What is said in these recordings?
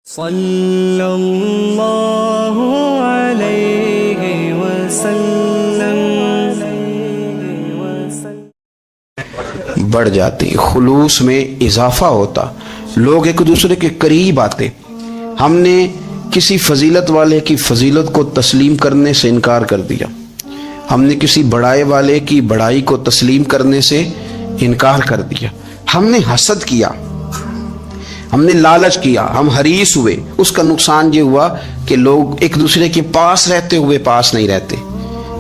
صلی اللہ علیہ وسلم بڑھ جاتی، خلوص میں اضافہ ہوتا، لوگ ایک دوسرے کے قریب آتے۔ ہم نے کسی فضیلت والے کی فضیلت کو تسلیم کرنے سے انکار کر دیا، ہم نے کسی بڑائی والے کی بڑائی کو تسلیم کرنے سے انکار کر دیا، ہم نے حسد کیا، ہم نے لالچ کیا، ہم حریص ہوئے۔ اس کا نقصان یہ ہوا کہ لوگ ایک دوسرے کے پاس رہتے ہوئے پاس نہیں رہتے،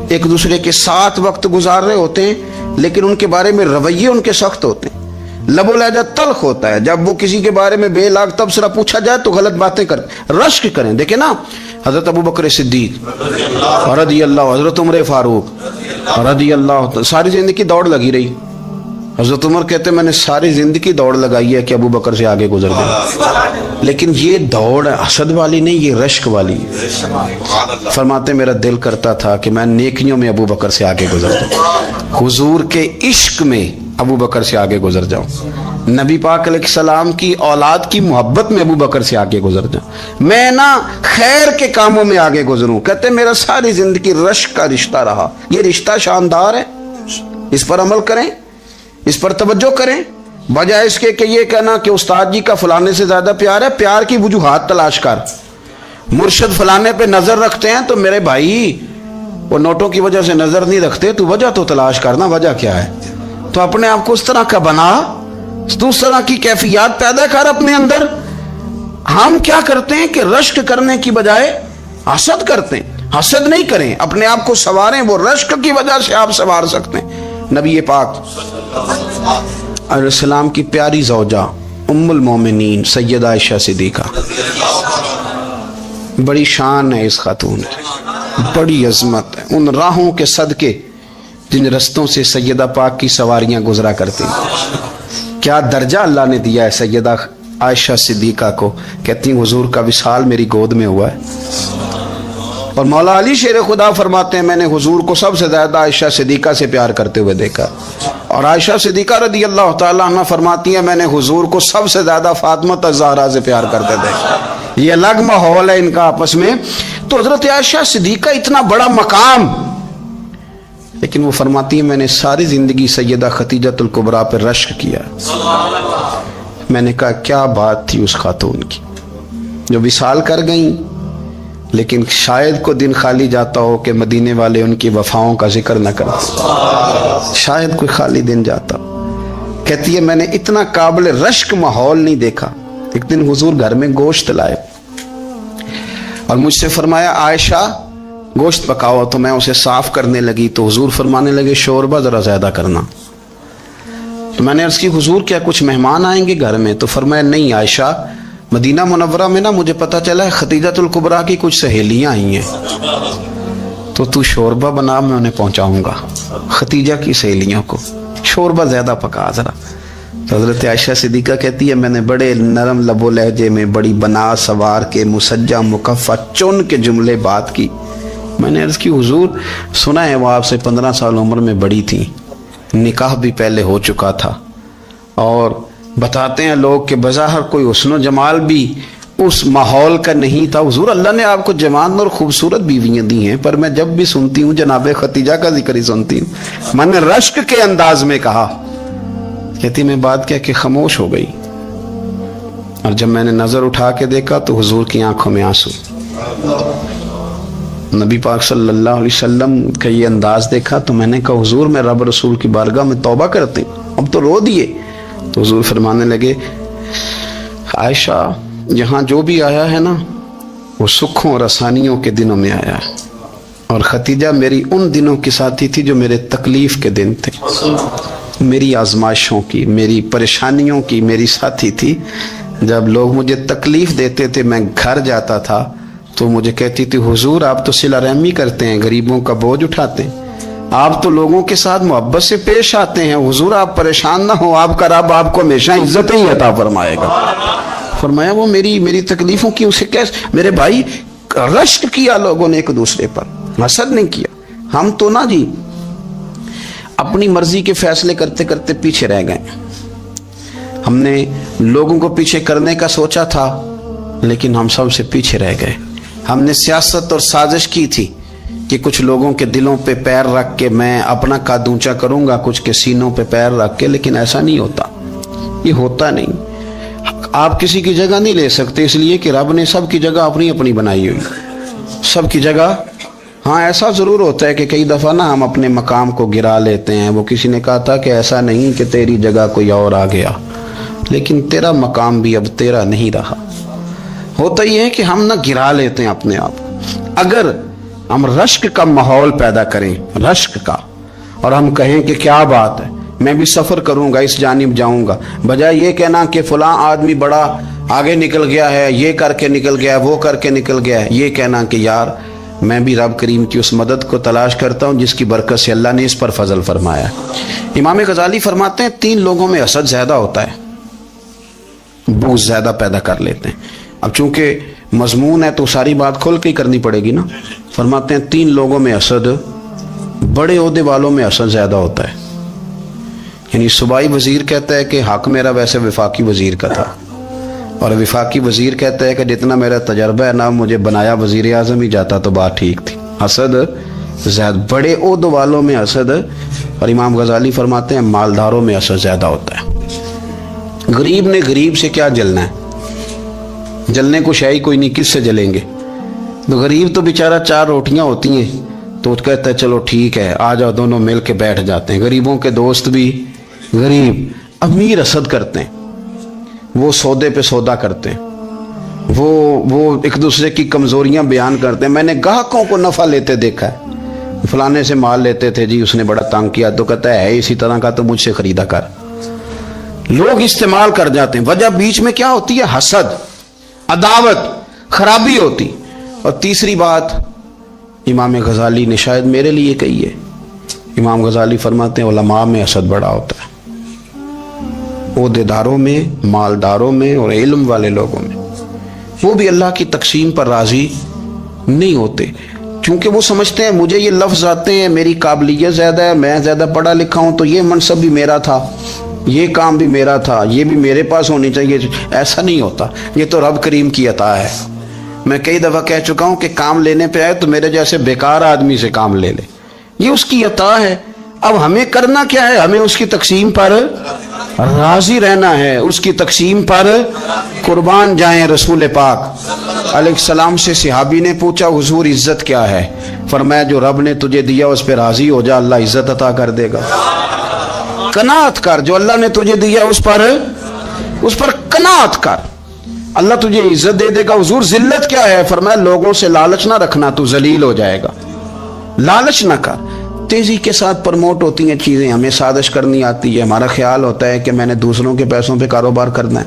ایک دوسرے کے ساتھ وقت گزار رہے ہوتے ہیں لیکن ان کے بارے میں رویے ان کے سخت ہوتے ہیں، لب و لہجہ تلخ ہوتا ہے۔ جب وہ کسی کے بارے میں بے لاگ تبصرہ پوچھا جائے تو غلط باتیں کرتے، رشک کریں۔ دیکھیں نا، حضرت ابو بکر صدیق رضی اللہ، حضرت عمر فاروق رضی اللہ، ساری زندگی دوڑ لگی رہی۔ حضرت عمر کہتے ہیں میں نے ساری زندگی دوڑ لگائی ہے کہ ابو بکر سے آگے گزر گیا، لیکن یہ دوڑ حسد والی نہیں، یہ رشک والی۔ فرماتے میرا دل کرتا تھا کہ میں نیکیوں میں ابو بکر سے آگے گزر جاؤں، حضور کے عشق میں ابو بکر سے آگے گزر جاؤں، نبی پاک علیہ السلام کی اولاد کی محبت میں ابو بکر سے آگے گزر جاؤں، میں نا خیر کے کاموں میں آگے گزروں۔ کہتے میرا ساری زندگی رشک کا رشتہ رہا۔ یہ رشتہ شاندار ہے، اس پر عمل کریں، اس پر توجہ کریں، بجائے اس کے کہ یہ کہنا کہ استاد جی کا فلانے سے زیادہ پیار ہے۔ پیار کی وجوہات تلاش کر، مرشد فلانے پہ نظر رکھتے ہیں تو میرے بھائی وہ نوٹوں کی وجہ سے نظر نہیں رکھتے، تو وجہ تو تلاش کرنا، وجہ کیا ہے؟ تو اپنے آپ کو اس طرح کا بنا، اس طرح کی کیفیات پیدا کر اپنے اندر۔ ہم کیا کرتے ہیں کہ رشک کرنے کی بجائے حسد کرتے ہیں۔ حسد نہیں کریں، اپنے آپ کو سنواریں، وہ رشک کی وجہ سے آپ سنوار سکتے ہیں۔ نبی پاک علیہ السلام کی پیاری زوجہ ام المومنین سیدہ عائشہ صدیقہ، بڑی شان ہے اس خاتون کی، بڑی عظمت ہے ان راہوں کے صدقے جن رستوں سے سیدہ پاک کی سواریاں گزرا کرتی ہیں۔ کیا درجہ اللہ نے دیا ہے سیدہ عائشہ صدیقہ کو، کہتی ہیں حضور کا وصال میری گود میں ہوا ہے۔ اور مولا علی شیر خدا فرماتے ہیں میں نے حضور کو سب سے زیادہ عائشہ صدیقہ سے پیار کرتے ہوئے دیکھا، اور عائشہ صدیقہ رضی اللہ تعالیٰ عنہ فرماتی ہیں میں نے حضور کو سب سے زیادہ فاطمہ الزہرا سے پیار کرتے دیکھا۔ یہ الگ ماحول ہے ان کا آپس میں۔ تو حضرت عائشہ صدیقہ اتنا بڑا مقام، لیکن وہ فرماتی ہیں میں نے ساری زندگی سیدہ خدیجہ الکبریٰ پر رشک کیا۔ میں نے کہا کیا بات تھی اس خاتون کی جو وصال کر گئیں، لیکن شاید کو دن خالی جاتا ہو کہ مدینے والے ان کی وفاؤں کا ذکر نہ کرتے، شاید کوئی خالی دن جاتا ہو۔ کہتی ہے میں نے اتنا قابل رشک ماحول نہیں دیکھا۔ ایک دن حضور گھر میں گوشت لائے اور مجھ سے فرمایا عائشہ گوشت پکاؤ، تو میں اسے صاف کرنے لگی تو حضور فرمانے لگے شوربہ ذرا زیادہ کرنا۔ تو میں نے عرض کی حضور کیا کچھ مہمان آئیں گے گھر میں؟ تو فرمایا نہیں عائشہ، مدینہ منورہ میں نا مجھے پتا چلا ہے خدیجہ الکبریٰ کی کچھ سہیلیاں آئی ہیں، تو شوربہ بنا، میں انہیں پہنچاؤں گا، خدیجہ کی سہیلیوں کو شوربہ زیادہ پکا ذرا۔ تو حضرت عائشہ صدیقہ کہتی ہے میں نے بڑے نرم لب و لہجے میں بڑی بنا سوار کے مسجع مکفہ چن کے جملے بات کی۔ میں نے عرض کی حضور سنا ہے وہ آپ سے 15 سال عمر میں بڑی تھی، نکاح بھی پہلے ہو چکا تھا، اور بتاتے ہیں لوگ کہ بظاہر کوئی حسن و جمال بھی اس ماحول کا نہیں تھا۔ حضور اللہ نے آپ کو جوان اور خوبصورت بیویاں دی ہیں، پر میں جب بھی سنتی ہوں جناب خدیجہ کا ذکر ہی سنتی ہوں۔ میں نے رشک کے انداز میں کہا، کہتی میں بات کیا کہ خاموش ہو گئی، اور جب میں نے نظر اٹھا کے دیکھا تو حضور کی آنکھوں میں آنسو۔ نبی پاک صلی اللہ علیہ وسلم کا یہ انداز دیکھا تو میں نے کہا حضور میں رب رسول کی بارگاہ میں توبہ کرتے ہوں، اب تو رو دیے۔ تو حضور فرمانے لگے عائشہ یہاں جو بھی آیا ہے نا وہ سکھوں اور آسانیوں کے دنوں میں آیا ہے، اور خدیجہ میری ان دنوں کی ساتھی تھی جو میرے تکلیف کے دن تھے، میری آزمائشوں کی، میری پریشانیوں کی میری ساتھی تھی۔ جب لوگ مجھے تکلیف دیتے تھے میں گھر جاتا تھا تو مجھے کہتی تھی حضور آپ تو صلہ رحمی کرتے ہیں، غریبوں کا بوجھ اٹھاتے ہیں، آپ تو لوگوں کے ساتھ محبت سے پیش آتے ہیں، حضور آپ پریشان نہ ہو، آپ کا رب آپ کو ہمیشہ عزت ہی عطا فرمائے گا۔ فرمایا وہ میری تکلیفوں کی اسے کیسے؟ میرے بھائی رشک کیا لوگوں نے ایک دوسرے پر، حسد نہیں کیا۔ ہم تو نا جی اپنی مرضی کے فیصلے کرتے کرتے پیچھے رہ گئے۔ ہم نے لوگوں کو پیچھے کرنے کا سوچا تھا لیکن ہم سب سے پیچھے رہ گئے. ہم نے سیاست اور سازش کی تھی کہ کچھ لوگوں کے دلوں پہ پیر رکھ کے میں اپنا قد اونچا کروں گا, کچھ کے سینوں پہ پیر رکھ کے, لیکن ایسا نہیں ہوتا. یہ ہوتا نہیں. آپ کسی کی جگہ نہیں لے سکتے, اس لیے کہ رب نے سب کی جگہ اپنی اپنی بنائی ہوئی, سب کی جگہ. ہاں ایسا ضرور ہوتا ہے کہ کئی دفعہ نا ہم اپنے مقام کو گرا لیتے ہیں. وہ کسی نے کہا تھا کہ ایسا نہیں کہ تیری جگہ کوئی اور آ گیا, لیکن تیرا مقام بھی اب تیرا نہیں رہا. ہوتا یہ ہے کہ ہم نہ گرا لیتے ہیں اپنے آپ. اگر ہم رشک کا ماحول پیدا کریں, رشک کا, اور ہم کہیں کہ کیا بات ہے, میں بھی سفر کروں گا, اس جانب جاؤں گا, بجائے یہ کہنا کہ فلاں آدمی بڑا آگے نکل گیا ہے, یہ کر کے نکل گیا ہے, وہ کر کے نکل گیا ہے, یہ کہنا کہ یار میں بھی رب کریم کی اس مدد کو تلاش کرتا ہوں جس کی برکت سے اللہ نے اس پر فضل فرمایا. امام غزالی فرماتے ہیں 3 لوگوں میں حسد زیادہ ہوتا ہے, بغض زیادہ پیدا کر لیتے ہیں. اب چونکہ مضمون ہے تو ساری بات کھول کے ہی کرنی پڑے گی نا. فرماتے ہیں 3 لوگوں میں حسد, بڑے عہدے والوں میں حسد زیادہ ہوتا ہے. یعنی صوبائی وزیر کہتا ہے کہ حق میرا ویسے وفاقی وزیر کا تھا, اور وفاقی وزیر کہتا ہے کہ جتنا میرا تجربہ ہے نا, مجھے بنایا وزیر اعظم ہی جاتا تو بات ٹھیک تھی. حسد زیادہ, بڑے عہدوں والوں میں حسد, اور امام غزالی فرماتے ہیں مالداروں میں حسد زیادہ ہوتا ہے. غریب نے غریب سے کیا جلنا ہے, جلنے کو شے ہی کوئی نہیں, کس سے جلیں گے. تو غریب تو بیچارہ 4 روٹیاں ہوتی ہیں تو کہتا ہے چلو ٹھیک ہے آ جاؤ, دونوں مل کے بیٹھ جاتے ہیں. غریبوں کے دوست بھی غریب. امیر حسد کرتے ہیں, وہ سودے پہ سودا کرتے ہیں, وہ ایک دوسرے کی کمزوریاں بیان کرتے ہیں. میں نے گاہکوں کو نفع لیتے دیکھا ہے, فلانے سے مال لیتے تھے جی, اس نے بڑا تنگ کیا, تو کہتا ہے اسی طرح کا تو مجھ سے خریدا کر. لوگ استعمال کر جاتے ہیں. وجہ بیچ میں کیا ہوتی ہے, حسد, عداوت, خرابی ہوتی. اور تیسری بات امام غزالی نے شاید میرے لیے کہی ہے. امام غزالی فرماتے ہیں علماء میں حسد بڑا ہوتا ہے, عہدے داروں میں, مالداروں میں, اور علم والے لوگوں میں. وہ بھی اللہ کی تقسیم پر راضی نہیں ہوتے, چونکہ وہ سمجھتے ہیں مجھے یہ لفظ آتے ہیں, میری قابلیت زیادہ ہے, میں زیادہ پڑھا لکھا ہوں, تو یہ منصب بھی میرا تھا, یہ کام بھی میرا تھا, یہ بھی میرے پاس ہونی چاہیے. ایسا نہیں ہوتا, یہ تو رب کریم کی عطا ہے. میں کئی دفعہ کہہ چکا ہوں کہ کام لینے پہ آئے تو میرے جیسے بیکار آدمی سے کام لے لے, یہ اس کی عطا ہے. اب ہمیں کرنا کیا ہے, ہمیں اس کی تقسیم پر راضی رہنا ہے, اس کی تقسیم پر قربان جائیں. رسول پاک علیہ السلام سے صحابی نے پوچھا حضور عزت کیا ہے, فرمایا جو رب نے تجھے دیا اس پہ راضی ہو جا, اللہ عزت عطا کر دے گا. قناعت کر, جو اللہ نے تجھے دیا اس پر قناعت کر, اللہ تجھے عزت دے دے گا. حضور ذلت کیا ہے, فرمایا لوگوں سے لالچ نہ رکھنا, تو ذلیل ہو جائے گا. لالچ نہ کر. تیزی کے ساتھ پرموٹ ہوتی ہیں چیزیں, ہمیں سازش کرنی آتی ہے. ہمارا خیال ہوتا ہے کہ میں نے دوسروں کے پیسوں پہ کاروبار کرنا ہے,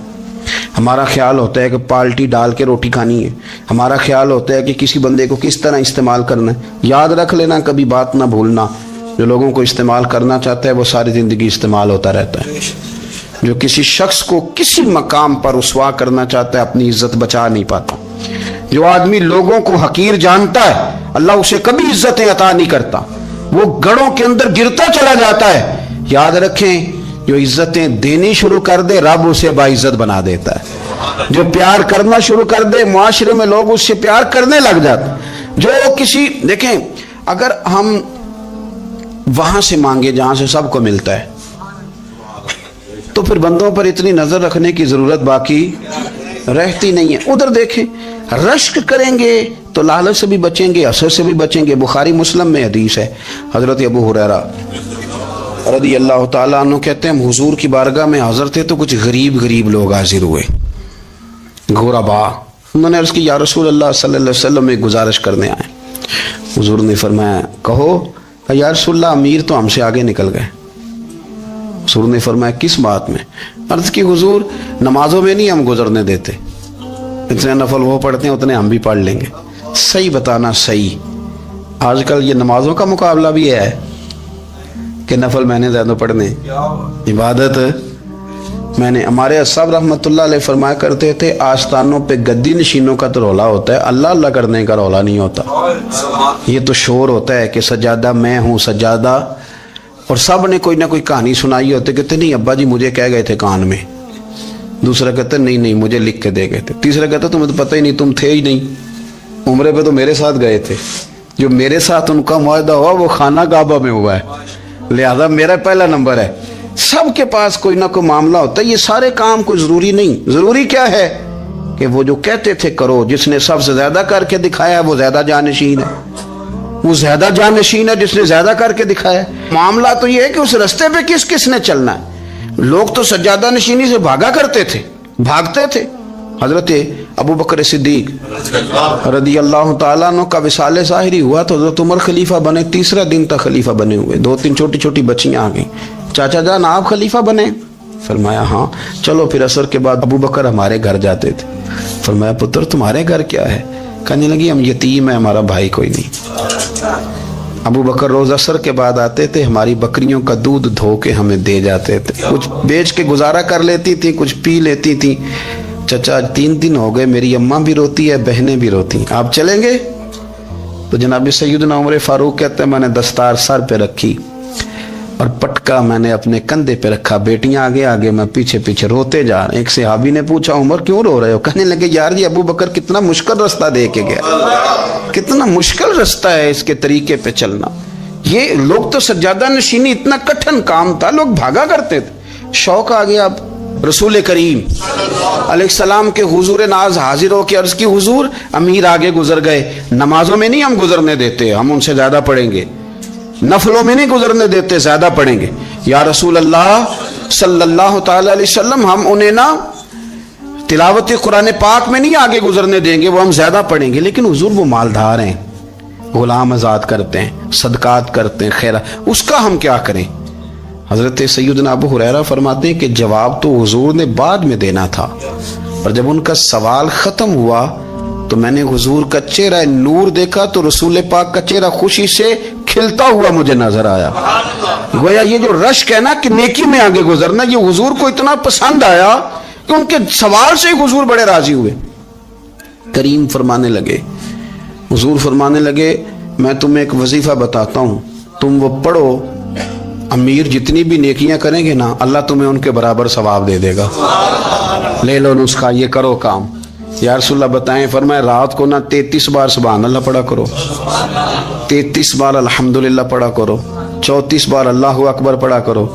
ہمارا خیال ہوتا ہے کہ پالٹی ڈال کے روٹی کھانی ہے, ہمارا خیال ہوتا ہے کہ کسی بندے کو کس طرح استعمال کرنا ہے. یاد رکھ لینا, کبھی بات نہ بھولنا, جو لوگوں کو استعمال کرنا چاہتا ہے وہ ساری زندگی استعمال ہوتا رہتا ہے. جو کسی شخص کو کسی مقام پر رسوا کرنا چاہتا ہے اپنی عزت بچا نہیں پاتا. جو آدمی لوگوں کو حقیر جانتا ہے اللہ اسے کبھی عزتیں عطا نہیں کرتا, وہ گڑھوں کے اندر گرتا چلا جاتا ہے. یاد رکھیں, جو عزتیں دینی شروع کر دے رب اسے باعزت بنا دیتا ہے. جو پیار کرنا شروع کر دے معاشرے میں لوگ اس سے پیار کرنے لگ جاتے. جو کسی, دیکھیں اگر ہم وہاں سے مانگے جہاں سے سب کو ملتا ہے تو پھر بندوں پر اتنی نظر رکھنے کی ضرورت باقی رہتی نہیں ہے. ادھر دیکھیں, رشک کریں گے تو لالچ سے بھی بچیں گے, حسد سے بھی بچیں گے. بخاری مسلم میں حدیث ہے, حضرت ابو ہریرہ رضی اللہ تعالیٰ عنہ کہتے ہیں ہم حضور کی بارگاہ میں حاضر تھے تو کچھ غریب لوگ حاضر ہوئے, غربا. انہوں نے عرض کی یا رسول اللہ صلی اللہ علیہ وسلم ایک گزارش کرنے آئے. حضور نے فرمایا کہو. یا رسول اللہ امیر تو ہم سے آگے نکل گئے. حضور نے فرمایا کس بات میں؟ عرض کی حضور نمازوں میں نہیں ہم گزرنے دیتے, اتنے نفل وہ پڑھتے ہیں اتنے ہم بھی پڑھ لیں گے. صحیح بتانا صحیح, آج کل یہ نمازوں کا مقابلہ بھی ہے کہ نفل میں نے زیادہ پڑھنے, عبادت میں نے. ہمارے صاحب رحمۃ اللہ علیہ فرمایا کرتے تھے آستانوں پہ گدی نشینوں کا تو رولا ہوتا ہے, اللہ اللہ کرنے کا رولا نہیں ہوتا. یہ تو شور ہوتا ہے کہ سجادہ میں ہوں سجادہ, اور سب نے کوئی نہ کوئی کہانی سنائی ہوتی, کہتے نہیں ابا جی مجھے کہہ گئے تھے کان میں, دوسرا کہتا ہے نہیں مجھے لکھ کے دے گئے تھے. تیسرا کہتا ہے تمہیں تو پتہ ہی نہیں, تم تھے ہی نہیں, عمرے پہ تو میرے ساتھ گئے تھے. جو میرے ساتھ ان کا معاہدہ ہوا وہ خانہ کعبہ میں ہوا ہے, لہذا میرا پہلا نمبر ہے. سب کے پاس کوئی نہ کوئی معاملہ ہوتا ہے. یہ سارے کام کوئی ضروری نہیں. ضروری کیا ہے کہ وہ جو کہتے تھے کرو, جس نے سب سے زیادہ کر کے دکھایا ہے وہ زیادہ جانشین ہے. وہ زیادہ جانشین ہے جس نے زیادہ کر کے دکھایا ہے. معاملہ تو یہ ہے کہ اس رستے پہ کس کس نے چلنا ہے. لوگ تو سجادہ نشینی سے بھاگا کرتے تھے, بھاگتے تھے. حضرت ابو بکر صدیق رضی اللہ تعالیٰ عنہ کا وصال ظاہری ہوا تو حضرت عمر خلیفہ بنے. تیسرا دن تک خلیفہ بنے ہوئے. 2-3 چھوٹی چھوٹی بچیاں آ گئیں, چاچا جان آپ خلیفہ بنے؟ فرمایا ہاں. چلو پھر عصر کے بعد ابو بکر ہمارے گھر جاتے تھے. فرمایا پتر تمہارے گھر کیا ہے؟ کہنے لگی ہم یتیم ہیں, ہمارا بھائی کوئی نہیں. ابو بکر روز عصر کے بعد آتے تھے, ہماری بکریوں کا دودھ دھو کے ہمیں دے جاتے تھے. کچھ بیچ کے گزارا کر لیتی تھی, کچھ پی لیتی تھی. چچا 3 دن ہو گئے, میری اماں بھی روتی ہے, بہنیں بھی روتی, آپ چلیں گے؟ تو جناب سیدنا عمر فاروق کہتے ہیں میں نے دستار سر پہ رکھی اور پٹکا میں نے اپنے کندھے پہ رکھا, بیٹیاں آگے آگے, میں پیچھے پیچھے, روتے جا رہے. ایک صحابی نے پوچھا عمر کیوں رو رہے ہو؟ کہنے لگے یار جی ابو بکر کتنا مشکل رستہ دے کے گیا, کتنا مشکل رستہ ہے اس کے طریقے پہ چلنا. یہ لوگ تو سجادہ نشینی اتنا کٹھن کام تھا, لوگ بھاگا کرتے تھے. شوق آ گیا. اب رسول کریم علیہ السلام کے حضور ناز حاضر ہو کے عرض کی حضور امیر آگے گزر گئے, نمازوں میں نہیں ہم گزرنے دیتے, ہم ان سے زیادہ پڑھیں گے. نفلوں میں نہیں گزرنے دیتے, زیادہ پڑھیں گے. یا رسول اللہ صلی اللہ تعالی علیہ وسلم ہم انہیں نا تلاوت قرآن پاک میں نہیں آگے گزرنے دیں گے, وہ ہم زیادہ پڑھیں گے. لیکن حضور وہ مالدار ہیں, غلام آزاد کرتے ہیں, صدقات کرتے ہیں, خیرات, اس کا ہم کیا کریں؟ حضرت سیدنا ابو ہریرہ فرماتے ہیں کہ جواب تو حضور نے بعد میں دینا تھا, اور جب ان کا سوال ختم ہوا تو میں نے حضور کا چہرہ نور دیکھا تو رسول پاک کا چہرہ خوشی سے کھلتا ہوا مجھے نظر آیا. گویا یہ جو رشک ہے نا کہ نیکی میں آگے گزرنا, یہ حضور کو اتنا پسند آیا کہ ان کے سوال سے حضور بڑے راضی ہوئے. کریم فرمانے لگے, حضور فرمانے لگے میں تمہیں ایک وظیفہ بتاتا ہوں, تم وہ پڑھو, امیر جتنی بھی نیکیاں کریں گے نا اللہ تمہیں ان کے برابر ثواب دے دے گا. لے لو نسخہ, یہ کرو کام. یا رسول اللہ بتائیں؟ فرمائے رات کو نا 33 بار سبحان اللہ پڑھا کرو, 33 بار الحمدللہ پڑھا کرو, 34 بار اللہ اکبر پڑھا کرو.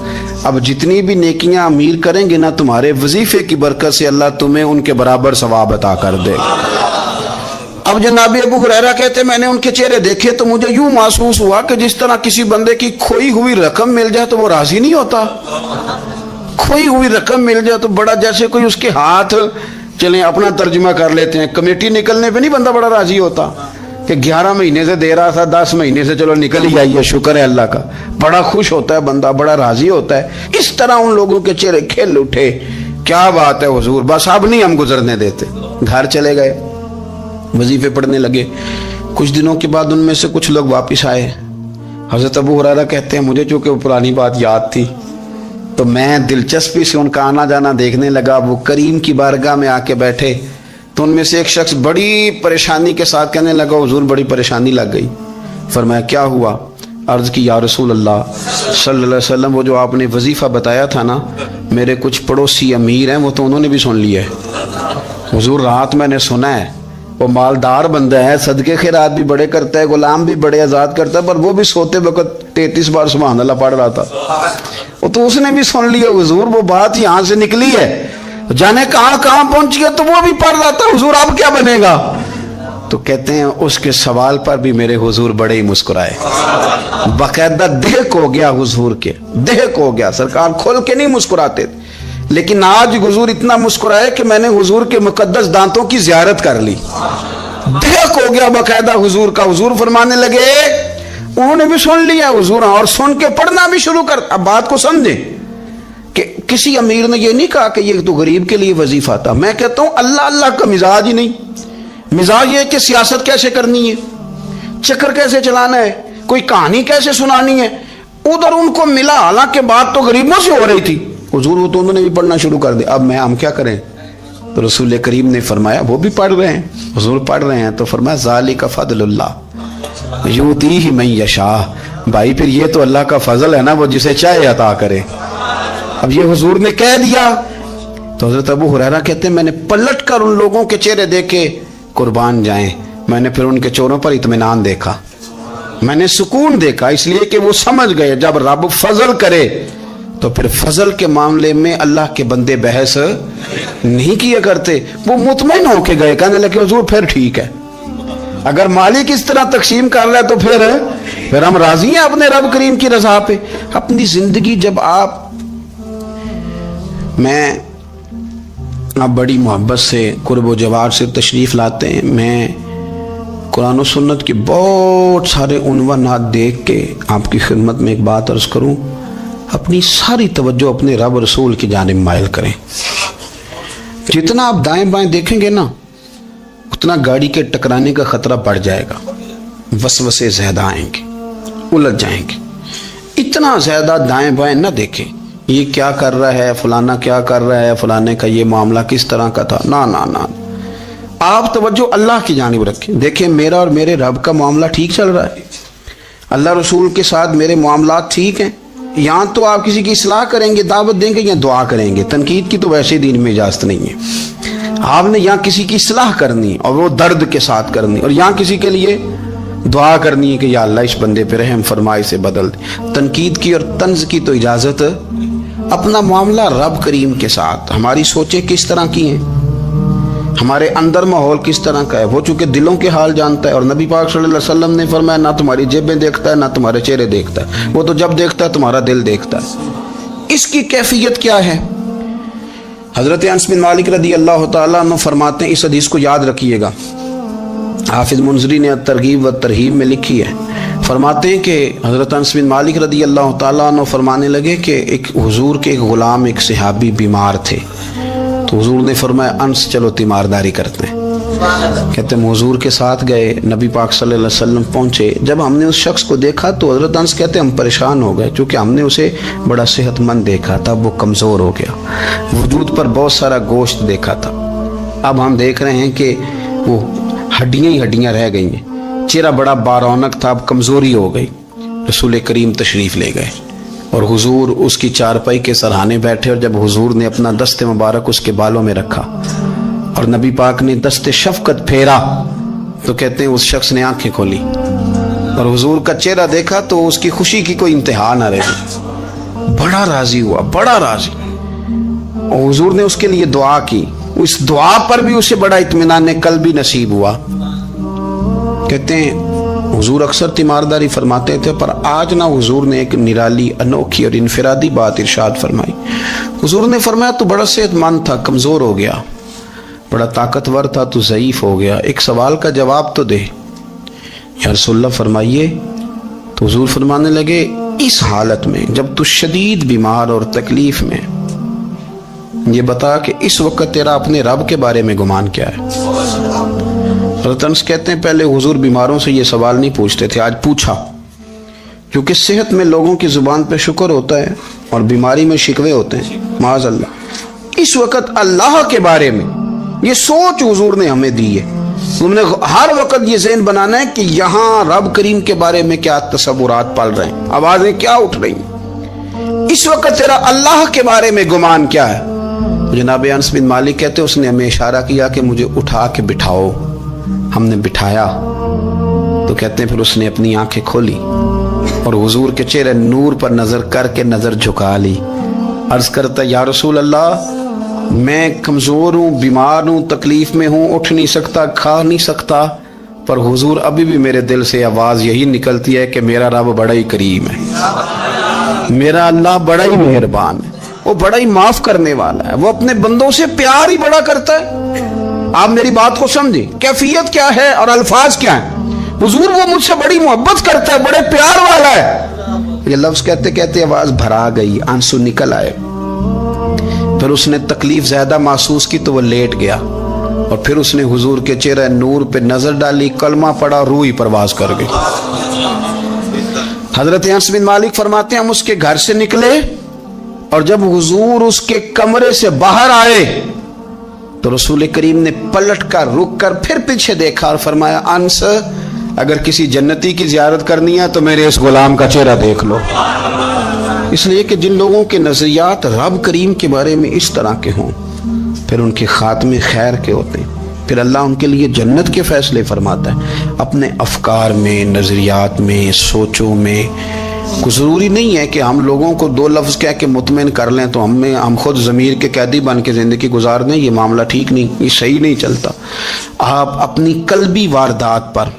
اب جتنی بھی نیکیاں امیر کریں گے نا تمہارے وظیفے کی برکت سے اللہ تمہیں ان کے برابر ثواب عطا کر دے. اب جناب ابو ہریرہ کہتے میں نے ان کے چہرے دیکھے تو مجھے یوں محسوس ہوا کہ جس طرح کسی بندے کی کھوئی ہوئی رقم مل جائے تو وہ راضی نہیں ہوتا. کھوئی ہوئی رقم مل جائے تو بڑا جیسے کوئی اس کے ہاتھ, چلیں اپنا ترجمہ کر لیتے ہیں, کمیٹی نکلنے پہ نہیں بندہ بڑا راضی ہوتا کہ 11 مہینے سے دے رہا تھا, 10 مہینے سے چلو نکل ہی آئیے, شکر ہے اللہ کا. بڑا خوش ہوتا ہے بندہ, بڑا راضی ہوتا ہے. اس طرح ان لوگوں کے چہرے کھل اٹھے. کیا بات ہے حضور, بس اب نہیں ہم گزرنے دیتے. گھر چلے گئے, وظیفے پڑھنے لگے. کچھ دنوں کے بعد ان میں سے کچھ لوگ واپس آئے. حضرت ابو ہریرہ کہتے ہیں مجھے چونکہ وہ پرانی بات یاد تھی تو میں دلچسپی سے ان کا آنا جانا دیکھنے لگا. وہ کریم کی بارگاہ میں آ کے بیٹھے تو ان میں سے ایک شخص بڑی پریشانی کے ساتھ کہنے لگا حضور بڑی پریشانی لگ گئی. فرمایا کیا ہوا؟ عرض کی یا رسول اللہ صلی اللہ علیہ وسلم وہ جو آپ نے وظیفہ بتایا تھا نا, میرے کچھ پڑوسی امیر ہیں وہ تو انہوں نے بھی سن لیا ہے. حضور رات میں نے سنا ہے, وہ مالدار بندہ ہے, صدقے خیرات بھی بڑے کرتا ہے, غلام بھی بڑے آزاد کرتا ہے, پر وہ بھی سوتے وقت 33 بار سبحان اللہ پڑھ رہا تھا. وہ تو اس نے بھی سن لیا حضور, وہ بات یہاں سے نکلی ہے, جانے کہاں کہاں پہنچ گیا, تو وہ بھی پڑھ رہا تھا. حضور اب کیا بنے گا؟ تو کہتے ہیں اس کے سوال پر بھی میرے حضور بڑے ہی مسکرائے. باقاعدہ دہک ہو گیا حضور کے, دہک ہو گیا. سرکار کھول کے نہیں مسکراتے تھے, لیکن آج حضور اتنا مسکرائے کہ میں نے حضور کے مقدس دانتوں کی زیارت کر لی. دہک ہو گیا باقاعدہ حضور کا. حضور فرمانے لگے انہوں نے بھی سن لیا حضور, اور سن کے پڑھنا بھی شروع کر. اب بات کو سمجھیں کہ کسی امیر نے یہ نہیں کہا کہ یہ تو غریب کے لیے وظیفہ تھا. میں کہتا ہوں اللہ اللہ کا مزاج ہی نہیں. مزاج یہ کہ سیاست کیسے کرنی ہے, چکر کیسے چلانا ہے, کوئی کہانی کیسے سنانی ہے. ادھر ان کو ملا, حالانکہ بات تو غریبوں سے ہو رہی تھی. حضور وہ تو انہوں نے بھی پڑھنا شروع کر دیا. اب ہم کیا کریں؟ تو رسول کریم نے فرمایا وہ بھی پڑھ رہے ہیں, حضور پڑھ رہے ہیں, تو فرمایا ذالک فضل اللہ یؤتیہ من یشاء. بھائی پھر یہ تو اللہ کا فضل ہے نا, وہ جسے چاہے عطا کرے. اب یہ حضور نے کہہ دیا تو حضرت ابو ہریرہ کہتے ہیں میں نے پلٹ کر ان لوگوں کے چہرے دیکھے قربان جائیں، میں نے پھر ان کے چہروں پر اطمینان دیکھا، میں نے سکون دیکھا، اس لیے کہ وہ سمجھ گئے جب رب فضل کرے تو پھر فضل کے معاملے میں اللہ کے بندے بحث نہیں کیا کرتے. وہ مطمئن ہو کے گئے، کہنے لگے حضور پھر ٹھیک ہے، اگر مالک اس طرح تقسیم کر رہا ہے تو پھر ہم راضی ہیں اپنے رب کریم کی رضا پہ. اپنی زندگی جب آپ بڑی محبت سے قرب و جوار سے تشریف لاتے ہیں، میں قرآن و سنت کے بہت سارے عنوانات دیکھ کے آپ کی خدمت میں ایک بات عرض کروں، اپنی ساری توجہ اپنے رب رسول کی جانب مائل کریں. جتنا آپ دائیں بائیں دیکھیں گے نا اتنا گاڑی کے ٹکرانے کا خطرہ بڑھ جائے گا، وسوسے زیادہ آئیں گے، الجھ جائیں گے. اتنا زیادہ دائیں بائیں نہ دیکھیں، یہ کیا کر رہا ہے فلانا، کیا کر رہا ہے فلانے کا یہ معاملہ کس طرح کا تھا، نہ آپ توجہ اللہ کی جانب رکھیں. دیکھیں میرا اور میرے رب کا معاملہ ٹھیک چل رہا ہے، اللہ رسول کے ساتھ میرے معاملات ٹھیک ہیں. یہاں تو آپ کسی کی اصلاح کریں گے، دعوت دیں گے یا دعا کریں گے، تنقید کی تو ویسے دین میں اجازت نہیں ہے. آپ نے یہاں کسی کی اصلاح کرنی اور وہ درد کے ساتھ کرنی، اور یہاں کسی کے لیے دعا کرنی ہے کہ یا اللہ اس بندے پہ رحم فرمائے سے بدل دے. تنقید کی اور طنز کی تو اجازت. اپنا معاملہ رب کریم کے ساتھ، ہماری سوچیں کس طرح کی ہیں، ہمارے اندر ماحول کس طرح کا ہے، وہ چونکہ دلوں کے حال جانتا ہے. اور نبی پاک صلی اللہ علیہ وسلم نے فرمایا نہ تمہاری جیبیں دیکھتا ہے نہ تمہارے چہرے دیکھتا ہے، وہ تو جب دیکھتا ہے تمہارا دل دیکھتا ہے. اس کی کیفیت کیا ہے؟ حضرت انس بن مالک رضی اللہ تعالیٰ عنہ فرماتے ہیں، اس حدیث کو یاد رکھیے گا، حافظ منذری نے ترغیب و ترہیب میں لکھی ہے. فرماتے ہیں کہ حضرت انس بن مالک رضی اللہ تعالیٰ عنہ فرمانے لگے کہ ایک حضور کے ایک غلام ایک صحابی بیمار تھے، تو حضور نے فرمایا انس چلو تیمارداری کرتے ہیں. کہتے ہیں حضور کے ساتھ گئے، نبی پاک صلی اللہ علیہ وسلم پہنچے. جب ہم نے اس شخص کو دیکھا تو حضرت انس کہتے ہیں ہم پریشان ہو گئے، چونکہ ہم نے اسے بڑا صحت مند دیکھا تھا، وہ کمزور ہو گیا، وجود پر بہت سارا گوشت دیکھا تھا. اب ہم دیکھ رہے ہیں کہ وہ ہڈیاں ہی ہڈیاں رہ گئی ہیں، چہرہ بڑا بارونق تھا، اب کمزوری ہو گئی. رسول کریم تشریف لے گئے اور حضور اس کی چارپائی کے سرہانے بیٹھے، اور جب حضور نے اپنا دست مبارک اس کے بالوں میں رکھا اور نبی پاک نے دست شفقت پھیرا تو کہتے ہیں اس شخص نے آنکھیں کھولی اور حضور کا چہرہ دیکھا تو اس کی خوشی کی کوئی انتہا نہ رہی، بڑا راضی ہوا، بڑا راضی. اور حضور نے اس کے لیے دعا کی، اس دعا پر بھی اسے بڑا اطمینان قلبی نصیب ہوا. کہتے ہیں حضور اکثر تیمارداری فرماتے تھے، پر آج نہ حضور نے ایک نرالی انوکھی اور انفرادی بات ارشاد فرمائی. حضور نے فرمایا تو بڑا صحت مند تھا، کمزور ہو گیا، بڑا طاقتور تھا تو ضعیف ہو گیا، ایک سوال کا جواب تو دے. یا رسول اللہ فرمائیے. تو حضور فرمانے لگے اس حالت میں جب تو شدید بیمار اور تکلیف میں، یہ بتا کہ اس وقت تیرا اپنے رب کے بارے میں گمان کیا ہے. حضرت انس کہتے ہیں پہلے حضور بیماروں سے یہ سوال نہیں پوچھتے تھے، آج پوچھا، کیونکہ صحت میں لوگوں کی زبان پہ شکر ہوتا ہے اور بیماری میں شکوے ہوتے ہیں، معاذ اللہ. اس وقت اللہ کے بارے میں یہ سوچ حضور نے ہمیں دی ہے. تم نے ہر وقت یہ ذہن بنانا ہے کہ یہاں رب کریم کے بارے میں کیا تصورات پل رہے ہیں، آوازیں کیا اٹھ رہی ہیں، اس وقت تیرا اللہ کے بارے میں گمان کیا ہے. جناب انس بن مالک کہتے اس نے ہمیں اشارہ کیا کہ مجھے اٹھا کے بٹھاؤ. ہم نے بٹھایا تو کہتے ہیں پھر اس نے اپنی آنکھیں کھولی اور حضور کے چہرے نور پر نظر کر کے نظر جھکا لی. عرض کرتا یا رسول اللہ میں کمزور ہوں، بیمار ہوں، تکلیف میں ہوں، اٹھ نہیں سکتا، کھا نہیں سکتا، پر حضور ابھی بھی میرے دل سے آواز یہی نکلتی ہے کہ میرا رب بڑا ہی کریم ہے، میرا اللہ بڑا ہی مہربان ہے، وہ بڑا ہی معاف کرنے والا ہے، وہ اپنے بندوں سے پیار ہی بڑا کرتا ہے. آپ میری بات کو سمجھیں، کیفیت کیا ہے اور الفاظ کیا ہیں. حضور وہ مجھ سے بڑی محبت کرتا ہے، بڑے پیار والا ہے. یہ لفظ کہتے کہتے آواز بھرا گئی، آنسو نکل آئے. پھر اس نے تکلیف زیادہ محسوس کی تو وہ لیٹ گیا اور پھر اس نے حضور کے چہرے نور پہ نظر ڈالی، کلمہ پڑھا، روح ہی پرواز کر گئی. حضرت انس بن مالک فرماتے ہیں ہم اس کے گھر سے نکلے اور جب حضور اس کے کمرے سے باہر آئے تو رسول کریم نے پلٹ کر رک کر پھر پیچھے دیکھا اور فرمایا انس اگر کسی جنتی کی زیارت کرنی ہے تو میرے اس غلام کا چہرہ دیکھ لو. اس لیے کہ جن لوگوں کے نظریات رب کریم کے بارے میں اس طرح کے ہوں پھر ان کے خاتمے خیر کے ہوتے ہیں، پھر اللہ ان کے لیے جنت کے فیصلے فرماتا ہے۔ اپنے افکار میں، نظریات میں، سوچوں میں کوئی ضروری نہیں ہے کہ ہم لوگوں کو دو لفظ کہہ کے مطمئن کر لیں تو ہم خود ضمیر کے قیدی بن کے زندگی گزار دیں۔ یہ معاملہ ٹھیک نہیں، یہ صحیح نہیں چلتا۔ آپ اپنی قلبی واردات پر،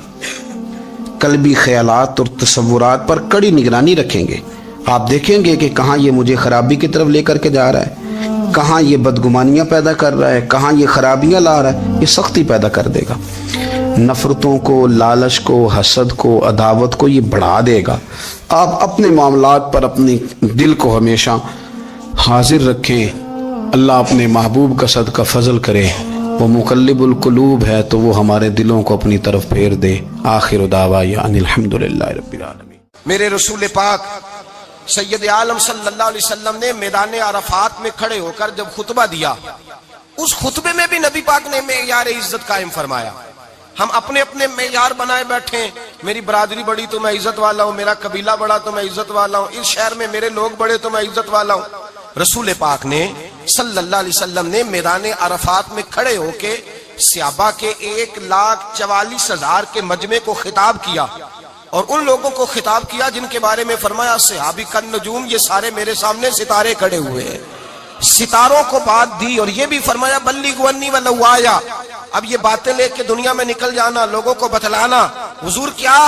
قلبی خیالات اور تصورات پر کڑی نگرانی رکھیں گے۔ آپ دیکھیں گے کہ کہاں یہ مجھے خرابی کی طرف لے کر کے جا رہا ہے، کہاں یہ بدگمانیاں پیدا کر رہا ہے، کہاں یہ خرابیاں لا رہا ہے، یہ سختی پیدا کر دے گا۔ نفرتوں کو، لالچ کو، حسد کو، عداوت کو یہ بڑھا دے گا۔ آپ اپنے معاملات پر اپنے دل کو ہمیشہ حاضر رکھیں۔ اللہ اپنے محبوب کا صدقہ فضل کرے، وہ مقلب القلوب ہے تو وہ ہمارے دلوں کو اپنی طرف پھیر دے۔ آخر دعوانا ان الحمدللہ رب العالمین۔ میرے رسول پاک سید عالم صلی اللہ علیہ وسلم نے میدان عرفات میں کھڑے ہو کر جب خطبہ دیا، اس خطبے میں بھی نبی پاک نے معیار عزت قائم فرمایا۔ ہم اپنے اپنے معیار بنائے بیٹھے ہیں، میری برادری بڑی تو میں عزت والا ہوں، میرا قبیلہ بڑا تو میں عزت والا ہوں، اس شہر میں میرے لوگ بڑے تو میں عزت والا ہوں۔ رسول پاک نے صلی اللہ علیہ وسلم نے میدان عرفات میں کھڑے ہو کے صحابہ کے 1,44,000 کے مجمع کو خطاب کیا، اور ان لوگوں کو خطاب کیا جن کے بارے میں فرمایا صحابی کا نجوم، یہ سارے میرے سامنے ستارے کھڑے ہوئے ہیں۔ ستاروں کو بات دی اور یہ بھی فرمایا بلغوا انی ولو آیا، اب یہ باتیں لے کے دنیا میں نکل جانا، لوگوں کو بتلانا۔ حضور کیا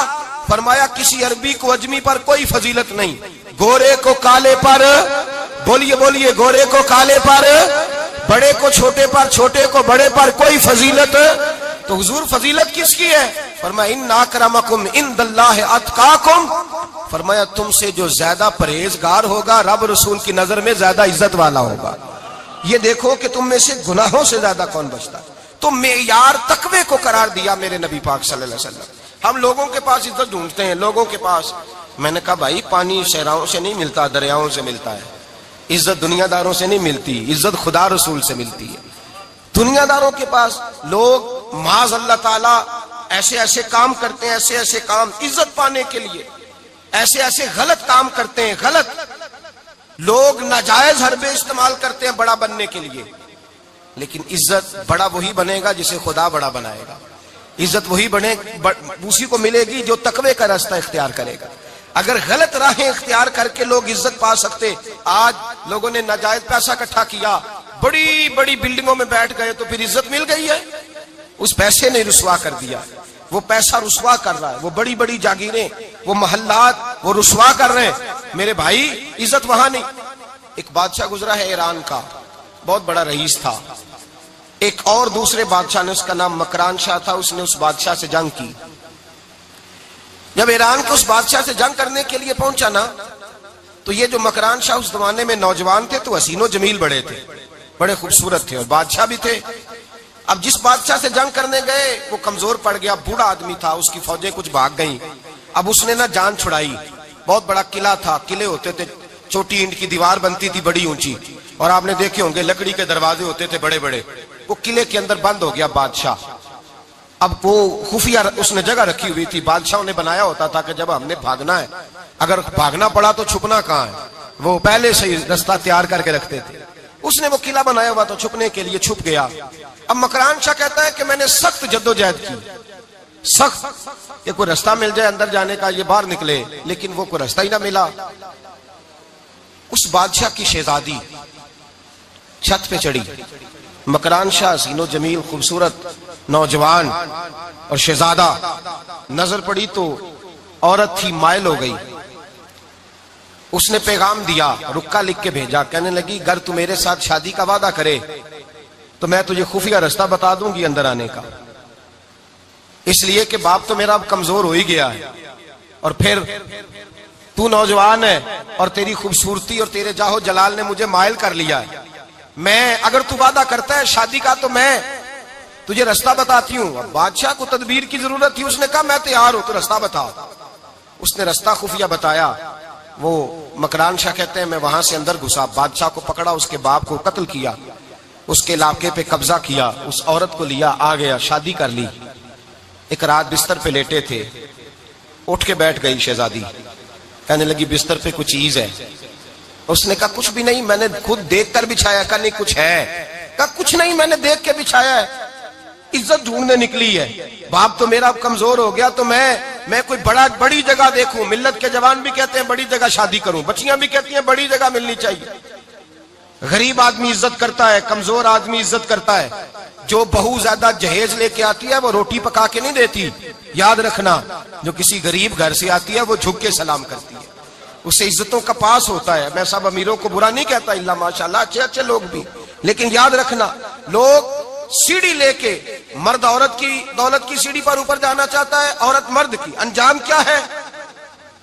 فرمایا؟ کسی عربی کو عجمی پر کوئی فضیلت نہیں، گورے کو کالے پر، بولیے بولیے، گورے کو کالے پر، بڑے کو چھوٹے پر، چھوٹے کو بڑے پر کوئی فضیلت۔ تو حضور فضیلت کس کی ہے؟ فرمایا ان اکرمکم عند اللہ اتقاکم، فرمایا تم سے جو زیادہ پرہیزگار ہوگا رب رسول کی نظر میں زیادہ عزت والا ہوگا۔ یہ دیکھو کہ تم میں سے گناہوں سے زیادہ کون بچتا ہے۔ تو معیار تقوی کو قرار دیا میرے نبی پاک صلی اللہ علیہ وسلم۔ ہم لوگوں کے پاس عزت ڈھونڈتے ہیں، لوگوں کے پاس، میں نے کہا بھائی پانی صحراؤں سے نہیں ملتا، دریاؤں سے ملتا ہے۔ عزت دنیا داروں سے نہیں ملتی، عزت خدا رسول سے ملتی ہے۔ دنیا داروں کے پاس لوگ معاذ اللہ تعالیٰ ایسے ایسے کام کرتے ہیں، ایسے ایسے کام عزت پانے کے لیے، ایسے ایسے غلط کام کرتے ہیں، غلط لوگ ناجائز حربے استعمال کرتے ہیں بڑا بننے کے لیے۔ لیکن عزت بڑا وہی بنے گا جسے خدا بڑا بنائے گا، عزت وہی بنے اسی کو ملے گی جو تقوی کا راستہ اختیار کرے گا۔ اگر غلط راہیں اختیار کر کے لوگ عزت پا سکتے، آج لوگوں نے ناجائز پیسہ اکٹھا کیا، بڑی بڑی بلڈنگوں میں بیٹھ گئے تو پھر عزت مل گئی ہے؟ اس پیسے نے رسوا کر دیا، وہ پیسہ رسوا کر رہا ہے، وہ بڑی بڑی جاگیریں، وہ محلات وہ رسوا کر رہے ہیں۔ میرے بھائی عزت وہاں نہیں۔ ایک بادشاہ گزرا ہے ایران کا، بہت بڑا رئیس تھا۔ ایک اور دوسرے بادشاہ نے، اس کا نام مکران شاہ تھا، اس نے اس بادشاہ سے جنگ کی۔ جب ایران کے اس بادشاہ سے جنگ کرنے کے لیے پہنچا نا، تو یہ جو مکران شاہ اس زمانے میں نوجوان تھے تو حسین و جمیل بڑے تھے، بڑے خوبصورت تھے، اور بادشاہ بھی تھے۔ اب جس بادشاہ سے جنگ کرنے گئے وہ کمزور پڑ گیا، بوڑھا آدمی تھا، اس کی فوجیں کچھ بھاگ گئیں۔ اب اس نے نا جان چھڑائی، بہت بڑا قلعہ تھا، قلعے ہوتے تھے، چھوٹی اینٹ کی دیوار بنتی تھی بڑی اونچی، اور آپ نے دیکھے ہوں گے لکڑی کے دروازے ہوتے تھے بڑے بڑے۔ وہ قلعے کے اندر بند ہو گیا بادشاہ۔ اب وہ خفیہ اس نے جگہ رکھی ہوئی تھی، بادشاہوں نے بنایا ہوتا تھا کہ جب ہم نے بھاگنا ہے، اگر بھاگنا پڑا تو چھپنا کہاں ہے، وہ پہلے سے ہی رستہ تیار کر کے رکھتے تھے۔ اس نے وہ قلعہ بنایا ہوا تو چھپنے کے لیے چھپ گیا۔ اب مکران شاہ کہتا ہے کہ میں نے سخت جدوجہد کی، سخت، کہ کوئی رستہ مل جائے اندر جانے کا، یہ باہر نکلے، لیکن وہ کوئی رستہ ہی نہ ملا۔ اس بادشاہ کی شہزادی چھت پہ چڑھی، مکران شاہ حسین و جمیل خوبصورت نوجوان اور شہزادہ، نظر پڑی تو عورت تھی، مائل ہو گئی۔ اس نے پیغام دیا، رکا لکھ کے بھیجا، کہنے لگی اگر تو میرے ساتھ شادی کا وعدہ کرے تو میں تجھے خفیہ رستہ بتا دوں گی اندر آنے کا، اس لیے کہ باپ تو میرا اب کمزور ہو ہی گیا ہے، اور پھر تو نوجوان ہے اور تیری خوبصورتی اور تیرے جاہو جلال نے مجھے مائل کر لیا ہے۔ میں اگر تو وعدہ کرتا ہے شادی کا تو میں تجھے رستہ بتاتی ہوں۔ اب بادشاہ کو تدبیر کی ضرورت تھی، اس نے کہا میں تیار ہوں، تو رستہ بتا۔ اس نے رستہ خفیہ بتایا۔ وہ مکران شاہ کہتے ہیں میں وہاں سے اندر گھسا، بادشاہ کو پکڑا، اس کے باپ کو قتل کیا، اس کے علاقے پہ قبضہ کیا، اس عورت کو لیا، آ گیا، شادی کر لی۔ ایک رات بستر پہ لیٹے تھے، اٹھ کے بیٹھ گئی شہزادی، کہنے لگی بستر پہ کچھ چیز ہے۔ اس نے کہا کچھ بھی نہیں، میں نے خود دیکھ کر بچھایا، کہا نہیں کچھ ہے۔ کہا کچھ نہیں، میں نے دیکھ کے بچھایا ہے، عزت ڈھونڈنے نکلی ہے، باپ تو میرا کمزور ہو گیا تو میں کوئی بڑی جگہ دیکھوں، ملت کے جوان بھی کہتے ہیں بڑی جگہ شادی کروں، بچیاں بھی کہتی ہیں بڑی جگہ ملنی چاہیے۔ غریب آدمی عزت کرتا ہے، کمزور آدمی عزت کرتا ہے۔ جو بہو زیادہ جہیز لے کے آتی ہے وہ روٹی پکا کے نہیں دیتی، یاد رکھنا، جو کسی غریب گھر سے آتی ہے وہ جھک کے سلام کرتی ہے، اسے عزتوں کا پاس ہوتا ہے۔ میں سب امیروں کو برا نہیں کہتا، اللہ ماشاءاللہ اچھے اچھے لوگ بھی، لیکن یاد رکھنا، لوگ سیڑھی لے کے، مرد عورت کی دولت کی سیڑھی پر اوپر جانا چاہتا ہے، عورت مرد کی، انجام کیا ہے؟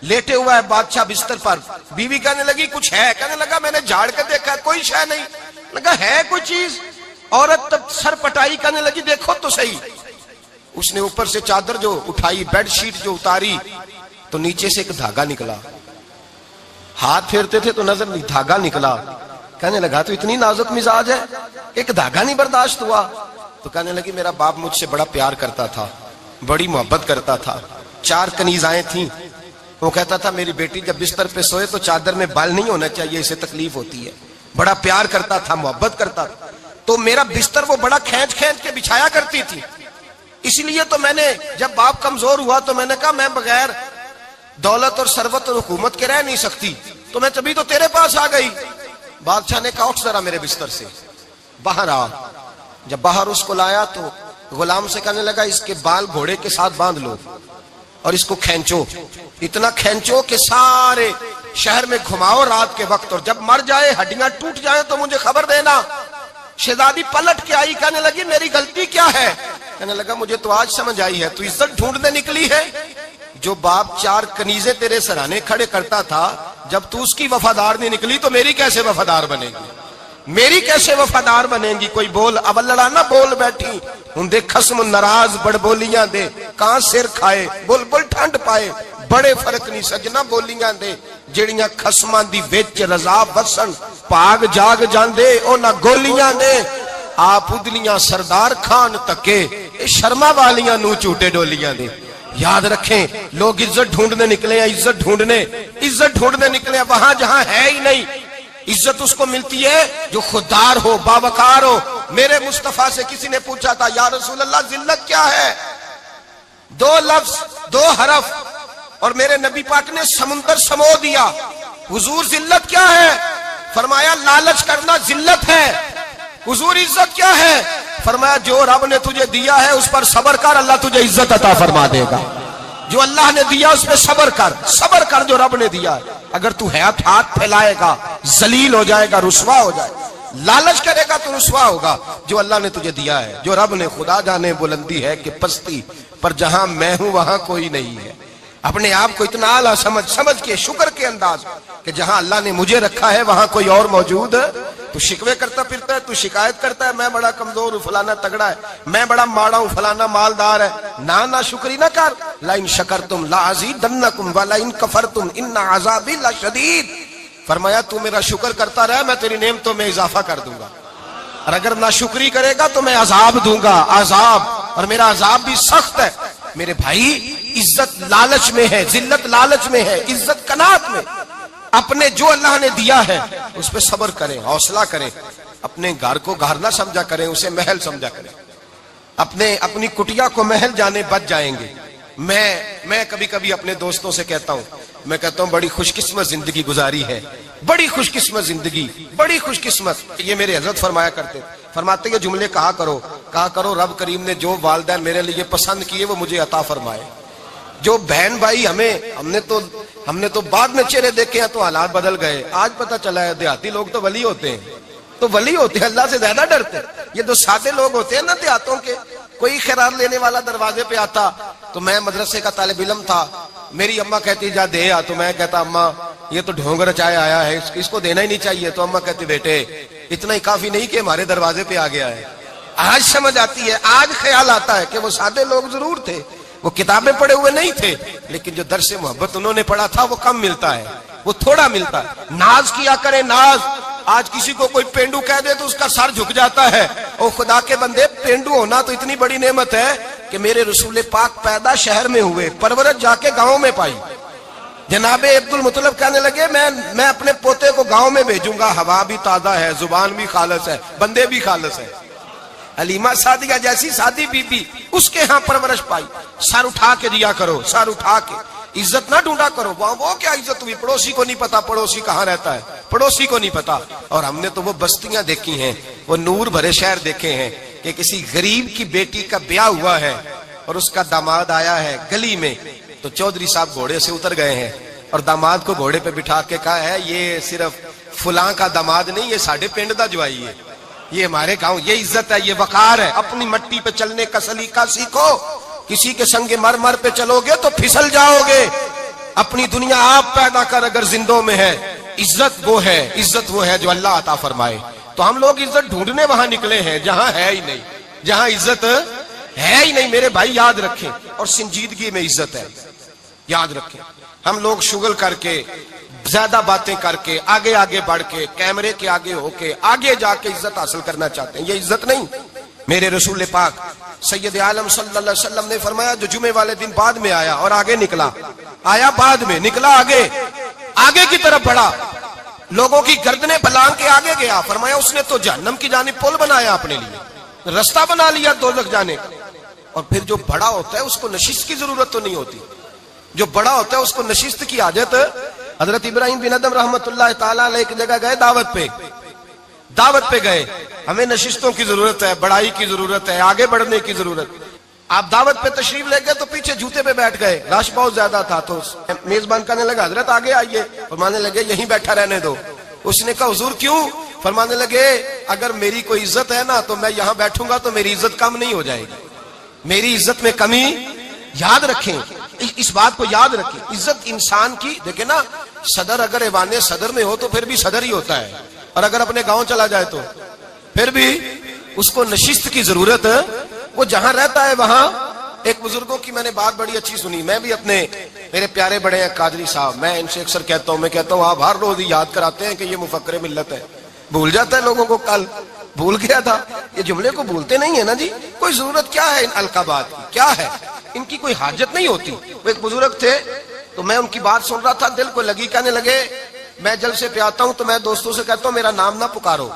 لیٹے ہوا ہے بادشاہ بستر پر، بیوی کہنے لگی کچھ ہے، کہنے لگا میں نے جھاڑ کے دیکھا کوئی شے نہیں، لگا ہے کوئی چیز، عورت تب سر پٹائی، کہنے لگی دیکھو تو صحیح۔ اس نے اوپر سے چادر جو اٹھائی، بیڈ شیٹ جو اتاری، تو نیچے سے ایک دھاگا نکلا، ہاتھ پھیرتے تھے تو نظر نہیں، دھاگا نکلا، کہنے لگا تو اتنی نازک مزاج ہے، ایک دھاگا نہیں برداشت ہوا؟ تو کہنے لگی میرا باپ مجھ سے بڑا پیار کرتا تھا، بڑی محبت کرتا تھا، 4 کنیزائیں تھیں، وہ کہتا تھا میری بیٹی جب بستر پہ سوئے تو چادر میں بال نہیں ہونا چاہیے، اسے تکلیف ہوتی ہے، بڑا پیار کرتا تھا، محبت کرتا تھا، تو میرا بستر وہ بڑا کھینچ کھینچ کے بچھایا کرتی تھی، اس لیے تو میں نے جب باپ کمزور ہوا تو میں نے کہا میں بغیر دولت اور ثروت اور حکومت کے رہ نہیں سکتی، تو میں تبھی تو تیرے پاس آ گئی۔ بادشاہ نے کہا اٹھ ذرا میرے بستر سے، باہر آ۔ جب باہر اس کو لایا تو غلام سے کہنے لگا اس کے بال گھوڑے کے ساتھ باندھ لو اور اس کو کھینچو، اتنا کھینچو کہ سارے شہر میں گھماؤ رات کے وقت، اور جب مر جائے ہڈیاں ٹوٹ جائیں تو مجھے خبر دینا۔ شہزادی پلٹ کے آئی، کہنے لگی میری غلطی کیا ہے؟ کہنے لگا مجھے تو آج سمجھ آئی ہے، تو عزت ڈھونڈنے نکلی ہے۔ جو باپ 4 کنیزیں تیرے سرانے کھڑے کرتا تھا، جب تو اس کی وفادار نہیں نکلی تو میری کیسے وفادار بنے گی؟ میری کیسے وفادار بنے گی؟ کوئی بول اب لڑانا بول بیٹھی ہوں دے خسم ناراض بڑ بولیاں دے، کہاں سر کھائے بل بل ٹھنڈ پائے، بڑے فرق نہیں سجنا بولیاں دے، جڑیاں خسماں دی وچ رضا وسن، پاگ جاگ جاندے او نہ گولیاں دے، آپ ادلیاں سردار خان تکے، اے شرما والیاں نو چوٹے ڈولیاں دے۔ یاد رکھیں لوگ عزت ڈھونڈنے نکلے ہیں، عزت ڈھونڈنے نکلے ہیں وہاں جہاں ہے ہی نہیں۔ عزت اس کو ملتی ہے جو خوددار ہو، باوقار ہو۔ میرے مصطفیٰ سے کسی نے پوچھا تھا یا رسول اللہ ذلت کیا ہے؟ 2 لفظ 2 حرف اور میرے نبی پاک نے سمندر سمو دیا۔ حضور ذلت کیا ہے؟ فرمایا لالچ کرنا ذلت ہے۔ حضور عزت کیا ہے؟ فرمایا جو رب نے تجھے دیا ہے اس پر صبر کر، اللہ تجھے عزت عطا فرما دے گا۔ جو اللہ نے دیا اس پہ صبر کر جو رب نے دیا ہے۔ اگر تو ہاتھ پھیلائے گا ذلیل ہو جائے گا، رسوا ہو جائے گا، لالچ کرے گا تو رسوا ہوگا۔ جو اللہ نے تجھے دیا ہے، جو رب نے، خدا جانے بلندی ہے کہ پستی پر جہاں میں ہوں وہاں کوئی نہیں ہے۔ اپنے آپ کو اتنا اعلیٰ سمجھ کے شکر کے انداز کہ جہاں اللہ نے مجھے رکھا ہے وہاں کوئی اور موجود ہے۔ تو شکوے کرتا پھرتا ہے، تو شکایت کرتا ہے میں بڑا کمزور ہوں، فلانا تگڑا ہے، میں بڑا ماڑا ہوں، فلانا مالدار ہے، نا شکری نہ کر۔ لَإِن شَكَرْتُمْ لَأَزِيدَنَّكُمْ وَلَئِن كَفَرْتُمْ إِنَّ عَذَابِي لَشَدِيدٌ۔ فرمایا تو میرا شکر کرتا رہے، میں تیری نعمتوں میں اضافہ کر دوں گا، اور اگر ناشکری کرے گا تو میں عذاب دوں گا، عذاب، اور میرا عذاب بھی سخت ہے۔ میرے بھائی عزت لالچ میں ہے، ذلت لالچ میں ہے، عزت قناعت میں۔ اپنے جو اللہ نے دیا ہے اس پہ صبر کریں، حوصلہ کریں، اپنے گھر کو گھر نہ سمجھا کریں، اسے محل سمجھا کریں۔ اپنی کٹیا کو محل جانے بچ جائیں گے۔ میں کبھی کبھی اپنے دوستوں سے کہتا ہوں بڑی خوش قسمت زندگی گزاری ہے، بڑی خوش قسمت زندگی، بڑی خوش قسمت۔ یہ میرے حضرت فرماتے یہ جملے کہا کرو رب کریم نے جو والدین میرے لیے پسند کیے وہ مجھے عطا فرمائے۔ جو بہن بھائی ہم نے تو بعد میں چہرے دیکھے ہیں تو حالات بدل گئے، آج پتہ چلا ہے دیہاتی لوگ تو ولی ہوتے ہیں، اللہ سے زیادہ ڈرتے ہیں۔ یہ جو سادے لوگ ہوتے ہیں نا دیہاتوں کے، کوئی خیرات لینے والا دروازے پہ آتا تو میں مدرسے کا طالب علم تھا، میری اماں کہتی جا دے آ، تو میں کہتا اماں یہ تو ڈھونگ رچائے آیا ہے، اس کو دینا ہی نہیں چاہیے، تو اماں کہتی بیٹے اتنا ہی کافی نہیں کہ ہمارے دروازے پہ آ گیا ہے۔ آج سمجھ آتی ہے، آج خیال آتا ہے کہ وہ سادے لوگ ضرور تھے، وہ کتابیں پڑھے ہوئے نہیں تھے، لیکن جو درس محبت انہوں نے پڑھا تھا وہ کم ملتا ہے، وہ تھوڑا ملتا ہے۔ ناز کیا کریں، ناز۔ آج کسی کو کوئی پینڈو کہہ دے تو اس کا سر جھک جاتا ہے۔ او خدا کے بندے، پینڈو ہونا تو اتنی بڑی نعمت ہے کہ میرے رسول پاک پیدا شہر میں ہوئے، پرورش جا کے گاؤں میں پائی۔ جناب عبد المطلب کہنے لگے میں اپنے پوتے کو گاؤں میں بھیجوں گا، ہوا بھی تازہ ہے، زبان بھی خالص ہے، بندے بھی خالص ہے۔ حلیمہ سعدیہ جیسی سادی بی بی اس کے ہاں پرورش پائی۔ سر اٹھا کے دیا کرو، سر اٹھا کے، عزت نہ ڈھونڈا کرو۔ وہ کیا عزت ہوئی؟ پڑوسی کو نہیں پتا پڑوسی کہاں رہتا ہے، پڑوسی کو نہیں پتا۔ اور ہم نے تو وہ بستیاں دیکھی ہیں، وہ نور بھرے شہر دیکھے ہیں کہ کسی غریب کی بیٹی کا بیاہ ہوا ہے اور اس کا داماد آیا ہے گلی میں، تو چودھری صاحب گھوڑے سے اتر گئے ہیں اور داماد کو گھوڑے پہ بٹھا کے کہا ہے یہ صرف فلاں کا داماد نہیں، یہ ساڑھے پنڈ دا جوائی ہے، یہ ہمارے گاؤں، یہ عزت ہے، یہ وقار ہے۔ اپنی مٹی پہ چلنے کا سلیقہ سیکھو، کسی کے سنگ مرمر پہ چلو گے تو پھسل جاؤ گے۔ اپنی دنیا آپ پیدا کر اگر زندوں میں ہے، عزت وہ ہے جو اللہ عطا فرمائے۔ تو ہم لوگ عزت ڈھونڈنے وہاں نکلے ہیں جہاں ہے ہی نہیں، جہاں عزت ہے ہی نہیں۔ میرے بھائی یاد رکھیں، اور سنجیدگی میں عزت ہے، یاد رکھیں۔ ہم لوگ شغل کر کے، زیادہ باتیں کر کے، آگے آگے بڑھ کے، کیمرے کے آگے ہو کے، آگے جا کے عزت حاصل کرنا چاہتے ہیں، یہ عزت نہیں۔ میرے رسول پاک سید عالم صلی اللہ علیہ وسلم نے فرمایا جو جمعے والے دن بعد میں آیا اور آگے نکلا، آیا بعد میں، نکلا آگے کی طرف بڑھا، لوگوں کی گردنیں بلان کے آگے گیا، فرمایا اس نے تو جہنم کی جانب پل بنایا، اپنے لیے رستہ بنا لیا دوزخ جانے کا۔ اور پھر جو بڑا ہوتا ہے اس کو نشست کی ضرورت تو نہیں ہوتی، جو بڑا ہوتا ہے اس کو نشست کی حاجت۔ حضرت ابراہیم بن ادم رحمت اللہ تعالی علیہ ایک جگہ گئے، دعوت پہ گئے، ہمیں نشستوں کی ضرورت ہے، بڑائی کی ضرورت ہے، آگے بڑھنے کی ضرورت۔ آپ دعوت پہ تشریف لے گئے تو پیچھے جوتے پہ بیٹھ گئے، رش بہت زیادہ تھا، تو میزبان کہنے لگا حضرت آگے آئیے، فرمانے لگے یہیں بیٹھا رہنے دو۔ اس نے کہا حضور کیوں؟ فرمانے لگے اگر میری کوئی عزت ہے نا تو میں یہاں بیٹھوں گا تو میری عزت کم نہیں ہو جائے گی، میری عزت میں کمی۔ یاد رکھیں، اس بات کو یاد رکھیں، عزت انسان کی، دیکھیں نا، صدر اگر ایوان صدر میں ہو تو پھر بھی صدر ہی ہوتا ہے، اور اگر اپنے گاؤں چلا جائے تو پھر بھی اس کو نشست کی ضرورت ہے۔ وہ جہاں رہتا ہے وہاں، ایک بزرگوں کی میں نے بات بڑی اچھی سنی، میں بھی میرے پیارے بڑے ہیں قادری صاحب، میں ان سے اکثر کہتا ہوں آپ ہر روز یاد کراتے ہیں کہ یہ مفکر ملت ہے، بھول جاتا ہے لوگوں کو، کل بھول گیا تھا، یہ جملے کو بھولتے نہیں ہے نا جی، کوئی ضرورت کیا ہے ان القابات کی، کیا ہے ان کی، کوئی حاجت نہیں ہوتی۔ وہ ایک بزرگ تھے تو میں ان کی بات سن رہا تھا، دل کو لگی، کہنے لگے میں جلسے پہ آتا ہوں تو میں دوستوں سے کہتا ہوں میرا نام نہ پکارو،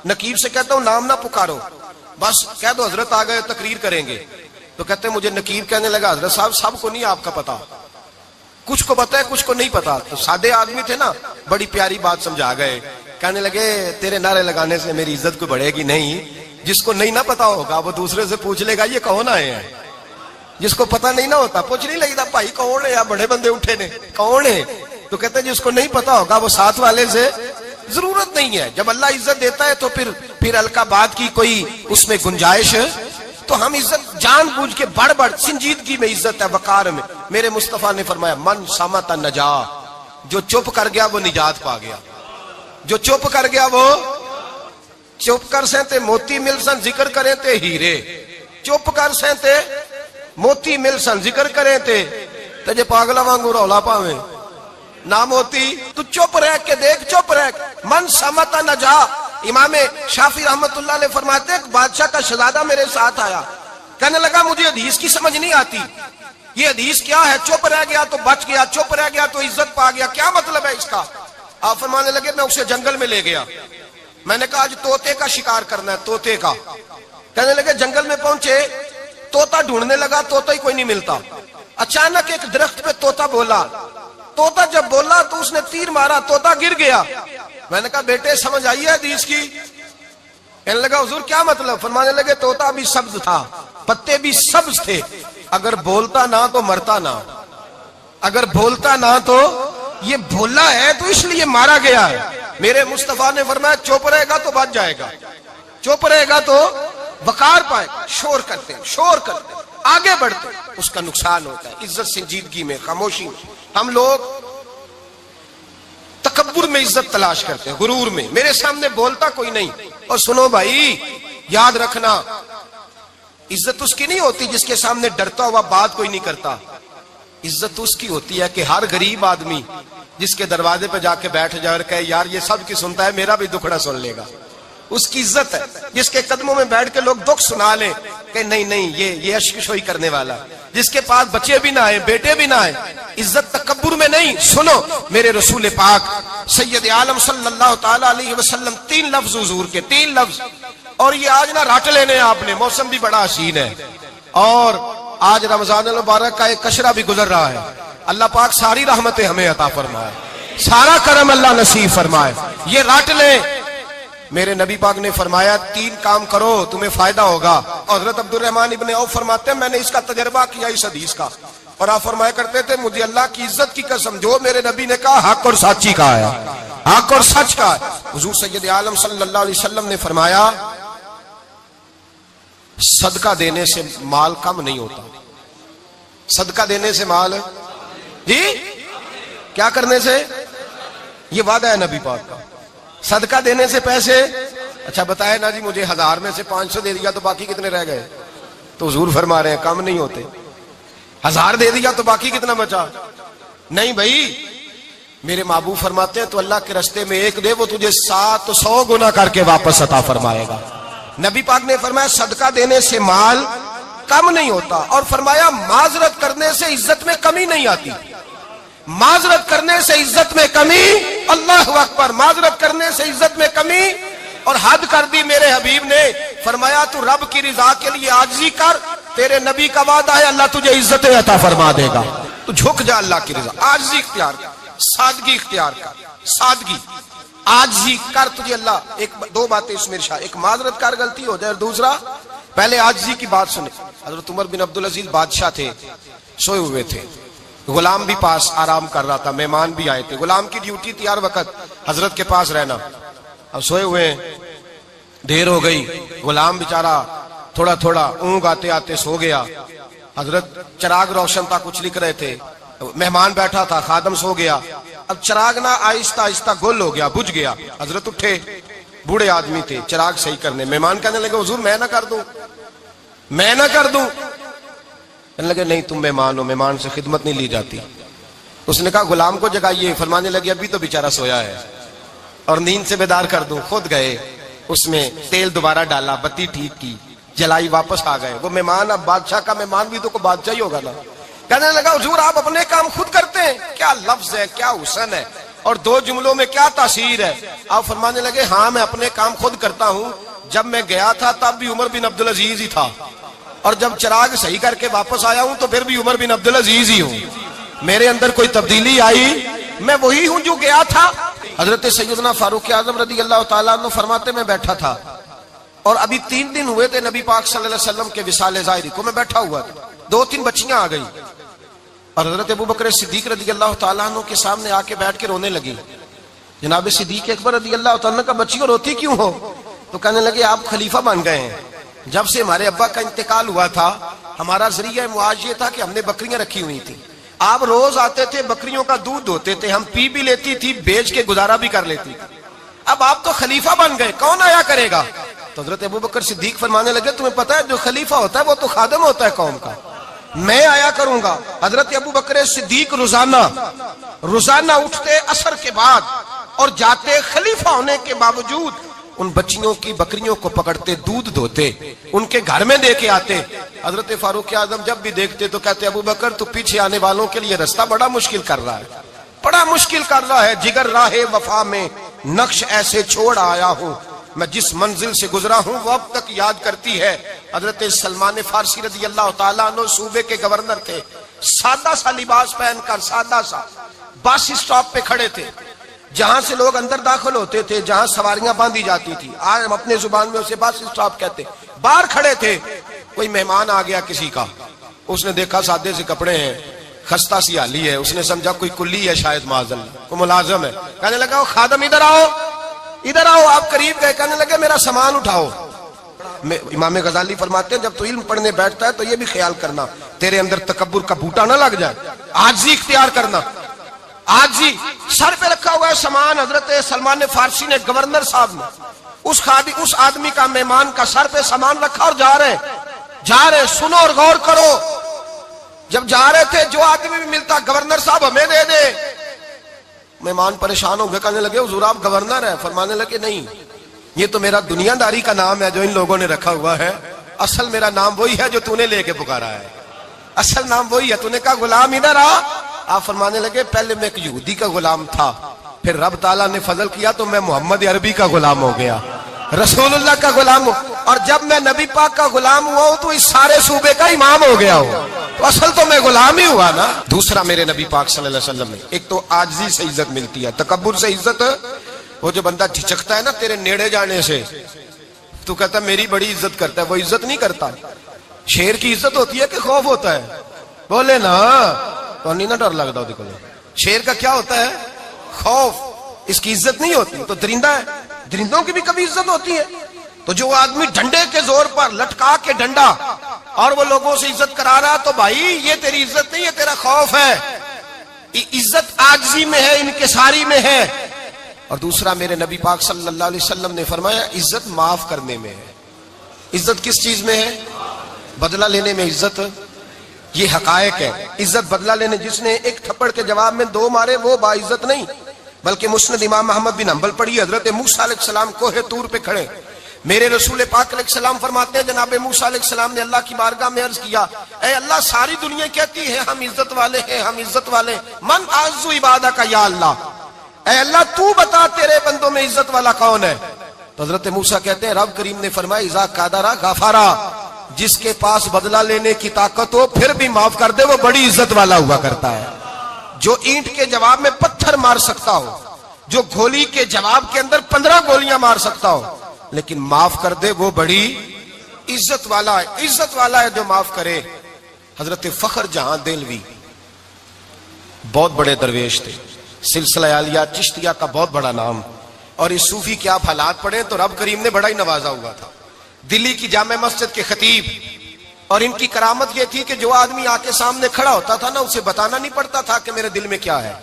نقیب سے کہتا ہوں نام نہ پکارو، بس کہہ دو حضرت آ گئے تقریر کریں گے۔ تو کہتے ہیں مجھے نقیب کہنے لگا حضرت صاحب سب کو نہیں آپ کا پتا، کچھ کو پتا ہے کچھ کو نہیں پتا۔ تو سادے آدمی تھے نا، بڑی پیاری بات سمجھا گئے، کہنے لگے تیرے نعرے لگانے سے میری عزت کو بڑھے گی نہیں، جس کو نہیں نہ پتا ہوگا وہ دوسرے سے پوچھ لے گا یہ کون آئے ہیں، جس کو پتا نہیں نہ ہوتا پوچھ نہیں لگتا بھائی کون ہے، یا بڑے بندے اٹھے نے کون ہے، تو کہتے ہیں جس کو نہیں پتا ہوگا وہ ساتھ والے سے ضرورت نہیں ہے۔ جب اللہ عزت دیتا ہے تو پھر القابات کی کوئی اس میں گنجائش، تو ہم عزت جان بوجھ کے بڑھ سنجیدگی میں عزت ہے، وقار میں۔ میرے مصطفیٰ نے فرمایا من صمت نجا، جو چپ کر گیا وہ نجات پا گیا، جو چپ کر گیا وہ چپ کر سہتے موتی مل سن ذکر کریں تے ہیرے، چپ کر سہتے موتی مل سن ذکر کریں تے جے پاگلا وانگو رولا پاویں نہ موتی، تو چپ رہ کے دیکھ، چپ رہ من سمت نجا۔ امام شافعی رحمت اللہ علیہ فرماتے ہیں ایک بادشاہ کا شہزادہ میرے ساتھ آیا، کہنے لگا مجھے حدیث کی سمجھ نہیں آتی، یہ حدیث کیا ہے، چپ رہ گیا تو بچ گیا، چپ رہ گیا تو عزت پا گیا، کیا مطلب ہے اس کا؟ آپ فرمانے لگے میں اسے جنگل میں لے گیا، میں نے کہا آج طوطے کا شکار کرنا ہے، طوطے کا۔ کہنے لگے جنگل میں پہنچے، طوطا ڈھونڈنے لگا، طوطا ہی کوئی نہیں ملتا۔ اچانک ایک درخت پہ طوطا بولا، طوطا جب بولا تو اس نے تیر مارا، طوطا گر گیا۔ میں نے کہا بیٹے سمجھ آئی ہے حدیث کی؟ کہنے لگا حضور کیا مطلب؟ فرمانے لگے طوطا بھی سبز تھا، پتے بھی سبز تھے، اگر بولتا نہ تو مرتا نہ، اگر بولتا نہ تو یہ بولا ہے تو اس لیے مارا گیا ہے۔ میرے مصطفیٰ نے فرمایا چپ رہے گا تو بچ جائے گا، چپ رہے گا تو وقار پائے گا۔ شور کرتے آگے بڑھتے اس کا نقصان ہوتا ہے۔ عزت سنجیدگی میں، خاموشی میں۔ ہم لوگ تکبر میں عزت تلاش کرتے ہیں، غرور میں، میرے سامنے بولتا کوئی نہیں۔ اور سنو بھائی یاد رکھنا، عزت اس کی نہیں ہوتی جس کے سامنے ڈرتا ہوا بات کوئی نہیں کرتا، عزت اس کی ہوتی ہے کہ ہر غریب آدمی جس کے دروازے پہ جا کے بیٹھ جائے اور کہے یار یہ سب کی سنتا ہے میرا بھی دکھڑا سن لے گا، اس کی عزت ہے۔ جس کے قدموں میں بیٹھ کے لوگ دکھ سنا لیں کہ نہیں یہ اشک شوئی کرنے والا، جس کے پاس بچے بھی نہ آئے بیٹے بھی نہ آئے. عزت تکبر میں نہیں. سنو میرے رسول پاک سید عالم صلی اللہ تعالی علیہ وسلم 3 لفظ حضور کے 3 لفظ. اور یہ آج نہ راٹ لینے آپ نے, موسم بھی بڑا حسین ہے اور آج رمضان المبارک کا ایک کشرہ بھی گزر رہا ہے. اللہ پاک ساری رحمتیں ہمیں عطا فرمائے, سارا کرم اللہ نصیب فرمائے. یہ راٹ لیں. میرے نبی پاک نے فرمایا 3 کام کرو تمہیں فائدہ ہوگا. حضرت عبد الرحمن ابن عوف فرماتے ہیں میں نے اس کا تجربہ کیا اس حدیث کا, اور آپ فرمایا کرتے تھے مجھے اللہ کی عزت کی قسم جو میرے نبی نے کہا حق اور سچی کہا ہے, حق اور سچ کا ہے. حضور سید عالم صلی اللہ علیہ وسلم نے فرمایا صدقہ دینے سے مال کم نہیں ہوتا. صدقہ دینے سے مال جی کیا کرنے سے, یہ وعدہ ہے نبی پاک کا. صدقہ دینے سے پیسے, اچھا بتائے نا جی مجھے 1000 میں سے 500 دے دیا تو باقی کتنے رہ گئے؟ تو حضور فرما رہے ہیں کم نہیں ہوتے. 1000 دے دیا تو باقی کتنا بچا؟ نہیں بھائی, میرے محبوب فرماتے ہیں تو اللہ کے رستے میں 1 دے وہ تجھے 700 گنا کر کے واپس عطا فرمائے گا. نبی پاک نے فرمایا صدقہ دینے سے مال کم نہیں ہوتا, اور فرمایا معذرت کرنے سے عزت میں کمی نہیں آتی. معذرت کرنے سے عزت میں کمی, اللہ اکبر, معذرت کرنے سے عزت میں کمی. اور حد کر دی میرے حبیب نے, فرمایا تو رب کی رضا کے لیے عاجزی کر, تیرے نبی کا وعدہ ہے اللہ تجھے عزت عطا فرما دے گا. تو جھک جا اللہ کی رضا, عاجزی اختیار کر, سادگی اختیار کر, سادگی عاجزی کر, تجھے اللہ. 2 باتیں اس میں ارشاد, ایک معذرت کر غلطی ہو جائے, اور دوسرا پہلے عاجزی کی بات سنے. حضرت عمر بن عبدالعزیز بادشاہ تھے, سوئے ہوئے تھے, غلام بھی پاس آرام کر رہا تھا, مہمان بھی آئے تھے. غلام کی ڈیوٹی تھی ہر وقت حضرت کے پاس رہنا. اب سوئے ہوئے, دیر ہو گئی, غلام بیچارہ تھوڑا تھوڑا اونگ آتے آتے سو گیا. حضرت چراغ روشن تھا, کچھ لکھ رہے تھے, مہمان بیٹھا تھا, خادم سو گیا. اب چراغ نہ آہستہ آہستہ گل ہو گیا, بجھ گیا. حضرت اٹھے, بوڑھے آدمی تھے, چراغ صحیح کرنے. مہمان کہنے لگے حضور میں نہ کر دوں, میں نہ کر دوں. کہنے لگے نہیں تم مہمان ہو, مہمان سے خدمت نہیں لی جاتی. اس نے کہا غلام کو جگائیے. فرمانے لگے ابھی تو بیچارہ سویا ہے اور نیند سے بیدار کر دوں. خود گئے, اس میں تیل دوبارہ ڈالا, بتی ٹھیک کی, جلائی, واپس آ گئے. وہ مہمان, اب بادشاہ کا مہمان بھی تو کوئی بادشاہ ہی ہوگا نا. کہنے لگا حضور آپ اپنے کام خود کرتے ہیں, کیا لفظ ہے, کیا حسن ہے, اور 2 جملوں میں کیا تاثیر ہے. آپ فرمانے لگے ہاں میں اپنے کام خود کرتا ہوں. جب میں گیا تھا تب بھی عمر بن عبدالعزیز ہی تھا, اور جب چراغ صحیح کر کے واپس آیا ہوں تو پھر بھی عمر بن عبدالعزیز ہی ہوں. میرے اندر کوئی تبدیلی آئی, میں وہی ہوں جو گیا تھا. حضرت سیدنا فاروق اعظم رضی اللہ تعالیٰ عنہ فرماتے میں بیٹھا تھا, اور ابھی 3 دن ہوئے تھے نبی پاک صلی اللہ علیہ وسلم کے وصال ظاہری کو. میں بیٹھا ہوا تھا, 2-3 بچیاں آ گئی, اور حضرت ابوبکر صدیق رضی اللہ تعالیٰ عنہ کے سامنے آ کے بیٹھ کے رونے لگی. جناب صدیق اکبر رضی اللہ تعالیٰ عنہ کا بچیوں روتی کیوں ہو؟ تو کہنے لگے آپ خلیفہ بن گئے ہیں. جب سے ہمارے ابا کا انتقال ہوا تھا ہمارا ذریعہ معاش یہ تھا کہ ہم نے بکریاں رکھی ہوئی تھی. آپ روز آتے تھے, بکریوں کا دودھ ہوتے تھے, ہم پی بھی لیتی تھی, بیچ کے گزارا بھی کر لیتی. اب آپ تو خلیفہ بن گئے, کون آیا کرے گا؟ تو حضرت ابوبکر صدیق فرمانے لگے تمہیں پتہ ہے جو خلیفہ ہوتا ہے وہ تو خادم ہوتا ہے قوم کا, میں آیا کروں گا. حضرت ابوبکر صدیق روزانہ اٹھتے عصر کے بعد اور جاتے, خلیفہ ہونے کے باوجود ان بچیوں کی بکریوں کو پکڑتے, دودھ دھوتے, ان کے گھر میں دے کے آتے. حضرت فاروق اعظم جب بھی دیکھتے تو کہتے ابوبکر تو پیچھے آنے والوں کے لیے رستہ بڑا مشکل کر رہا ہے, بڑا مشکل کر رہا ہے. جگر راہ وفا میں نقش ایسے چھوڑ آیا ہوں, میں جس منزل سے گزرا ہوں وہ اب تک یاد کرتی ہے. حضرت سلمان فارسی رضی اللہ تعالیٰ عنہ صوبے کے گورنر تھے, سادہ سا لباس پہن کر, سادہ سا, بس اسٹاپ پہ کھڑے تھے, جہاں سے لوگ اندر داخل ہوتے تھے, جہاں سواریاں باندھی جاتی تھی, آج ہم اپنے زبان میں اسے بس اسٹاپ کہتے. باہر کھڑے تھے, کوئی مہمان آ گیا کسی کا, اس نے دیکھا سادے سے کپڑے ہیں, خستہ سی حالی ہے, اس نے سمجھا کوئی کلی ہے شاید, معاذ اللہ کوئی ملازم ہے. کہنے لگا خادم ادھر آؤ, ادھر آؤ. آپ قریب گئے, کہنے لگے میرا سامان اٹھاؤ. امام غزالی فرماتے ہیں جب تو علم پڑھنے بیٹھتا ہے تو یہ بھی خیال کرنا تیرے اندر تکبر کا بوٹا نہ لگ جائے, عاجزی اختیار کرنا. عاجزی, سر پہ رکھا ہوا ہے سامان. حضرت سلمان فارسی نے گورنر صاحب نے اس آدمی کا, مہمان کا سر پہ سامان رکھا اور جا رہے. سنو اور غور کرو, جب جا رہے تھے جو آدمی بھی ملتا گورنر صاحب ہمیں دے دے. مہمان پریشان ہو گئے, کہنے لگے حضور آپ گورنر ہیں؟ فرمانے لگے نہیں, یہ تو میرا دنیا داری کا نام ہے جو ان لوگوں نے رکھا ہوا ہے, اصل میرا نام وہی ہے جو تو نے لے کے پکارا ہے. اصل نام وہی ہے. تو نے کہا غلام ادھر آ. آپ فرمانے لگے پہلے میں ایک یہودی کا غلام تھا, پھر رب تعالیٰ نے فضل کیا تو میں محمد عربی کا غلام ہو گیا, رسول اللہ کا غلام ہوں, اور جب میں نبی پاک کا غلام ہوا ہوں تو اس سارے صوبے کا امام ہو گیا ہوں. تو اصل تو میں غلام ہی ہوا نا. دوسرا میرے نبی پاک صلی اللہ علیہ وسلم نے, ایک تو عاجزی سے عزت ملتی ہے, تکبر سے عزت. وہ جو بندہ جھچکتا ہے نا تیرے نیڑے جانے سے, تو کہتا ہے میری بڑی عزت کرتا ہے, وہ عزت نہیں کرتا. شیر کی عزت ہوتی ہے کہ خوف ہوتا ہے؟ بولے نا, تو نہیں نا ڈر لگتا ہو. دیکھو شیر کا کیا ہوتا ہے؟ خوف. اس کی عزت نہیں ہوتی. تو درندہ ہے, درندوں کی بھی کبھی عزت ہوتی ہے. تو جو آدمی ڈنڈے کے زور پر لٹکا کے ڈنڈا اور وہ لوگوں سے عزت کرا رہا, تو بھائی یہ تیری عزت نہیں ہے, تیرا خوف ہے. عزت عاجزی میں ہے, انکساری میں ہے. اور دوسرا میرے نبی پاک صلی اللہ علیہ وسلم نے فرمایا عزت معاف کرنے میں ہے. عزت کس چیز میں ہے؟ بدلہ لینے میں عزت. یہ حقائق ہے. عزت بدلہ لینے, جس نے ایک تھپڑ کے جواب میں 2 مارے وہ باعزت نہیں. بلکہ مسند امام محمد بن حنبل پڑھی, حضرت موسیٰ علیہ السلام کوہ طور پہ کھڑے, میرے رسول پاک علیہ السلام فرماتے ہیں جناب موسیٰ علیہ السلام نے اللہ کی بارگاہ میں عرض کیا, اے اللہ ساری دنیا کہتی ہے ہم عزت والے ہیں, ہم عزت والے, من اعز عبادک یا اللہ, اے اللہ تو بتا تیرے بندوں میں عزت والا کون ہے؟ تو حضرت موسیٰ کہتے ہیں رب کریم نے فرمایا اذا قادر غفارا, جس کے پاس بدلہ لینے کی طاقت ہو پھر بھی معاف کر دے وہ بڑی عزت والا ہوا کرتا ہے. جو اینٹ کے جواب میں پتھر مار سکتا ہو, جو گولی کے جواب کے اندر 15 گولیاں مار سکتا ہو, لیکن معاف کر دے وہ بڑی عزت والا ہے. عزت والا ہے جو معاف کرے. حضرت فخر جہاں دہلوی بہت بڑے درویش تھے, سلسلہ عالیہ چشتیہ کا بہت بڑا نام, اور اس صوفی کے آپ حالات پڑھیں تو رب کریم نے بڑا ہی نوازا ہوا تھا. دلی کی جامع مسجد کے خطیب, اور ان کی کرامت یہ تھی کہ جو آدمی آ کے سامنے کھڑا ہوتا تھا نا اسے بتانا نہیں پڑتا تھا کہ میرے دل میں کیا ہے,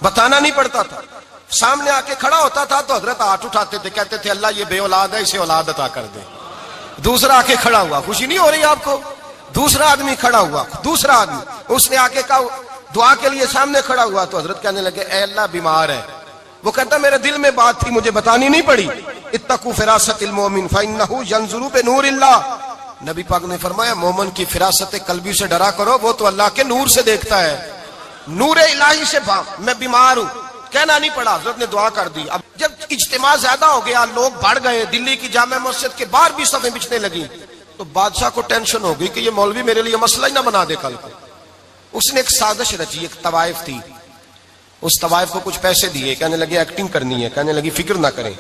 بتانا نہیں پڑتا تھا. سامنے آ کے کھڑا ہوتا تھا تو حضرت ہاتھ اٹھاتے تھے, کہتے تھے اللہ یہ بے اولاد ہے اسے اولاد عطا کر دے. دوسرا آ کے کھڑا ہوا, خوشی نہیں ہو رہی آپ کو؟ دوسرا آدمی کھڑا ہوا, دوسرا آدمی, اس نے آ کے کہا دعا کے لیے سامنے کھڑا ہوا, تو حضرت کہنے لگے اے اللہ بیمار ہے. وہ کہتا میرے دل میں بات تھی مجھے بتانی نہیں پڑی. اتقوا فراست المومن فانہ ینظر بنور اللہ, نبی پاک نے فرمایا مومن کی فراست قلبی سے ڈرا کرو, وہ تو اللہ کے نور سے دیکھتا ہے, نور الہی سے. میں بیمار ہوں, کہنا نہیں پڑا, حضرت نے دعا کر دی. اب جب اجتماع زیادہ ہو گیا, لوگ بڑھ گئے, دلی کی جامع مسجد کے باہر بھی صفیں بچھنے لگی, تو بادشاہ کو ٹینشن ہو گئی کہ یہ مولوی میرے لیے مسئلہ ہی نہ بنا دے کل کو. اس نے ایک سازش رچی, ایک طوائف تھی, اس طوائف کو کچھ پیسے دیے, کہنے لگے ایکٹنگ کرنی ہے, کہنے لگی فکر نہ کریں.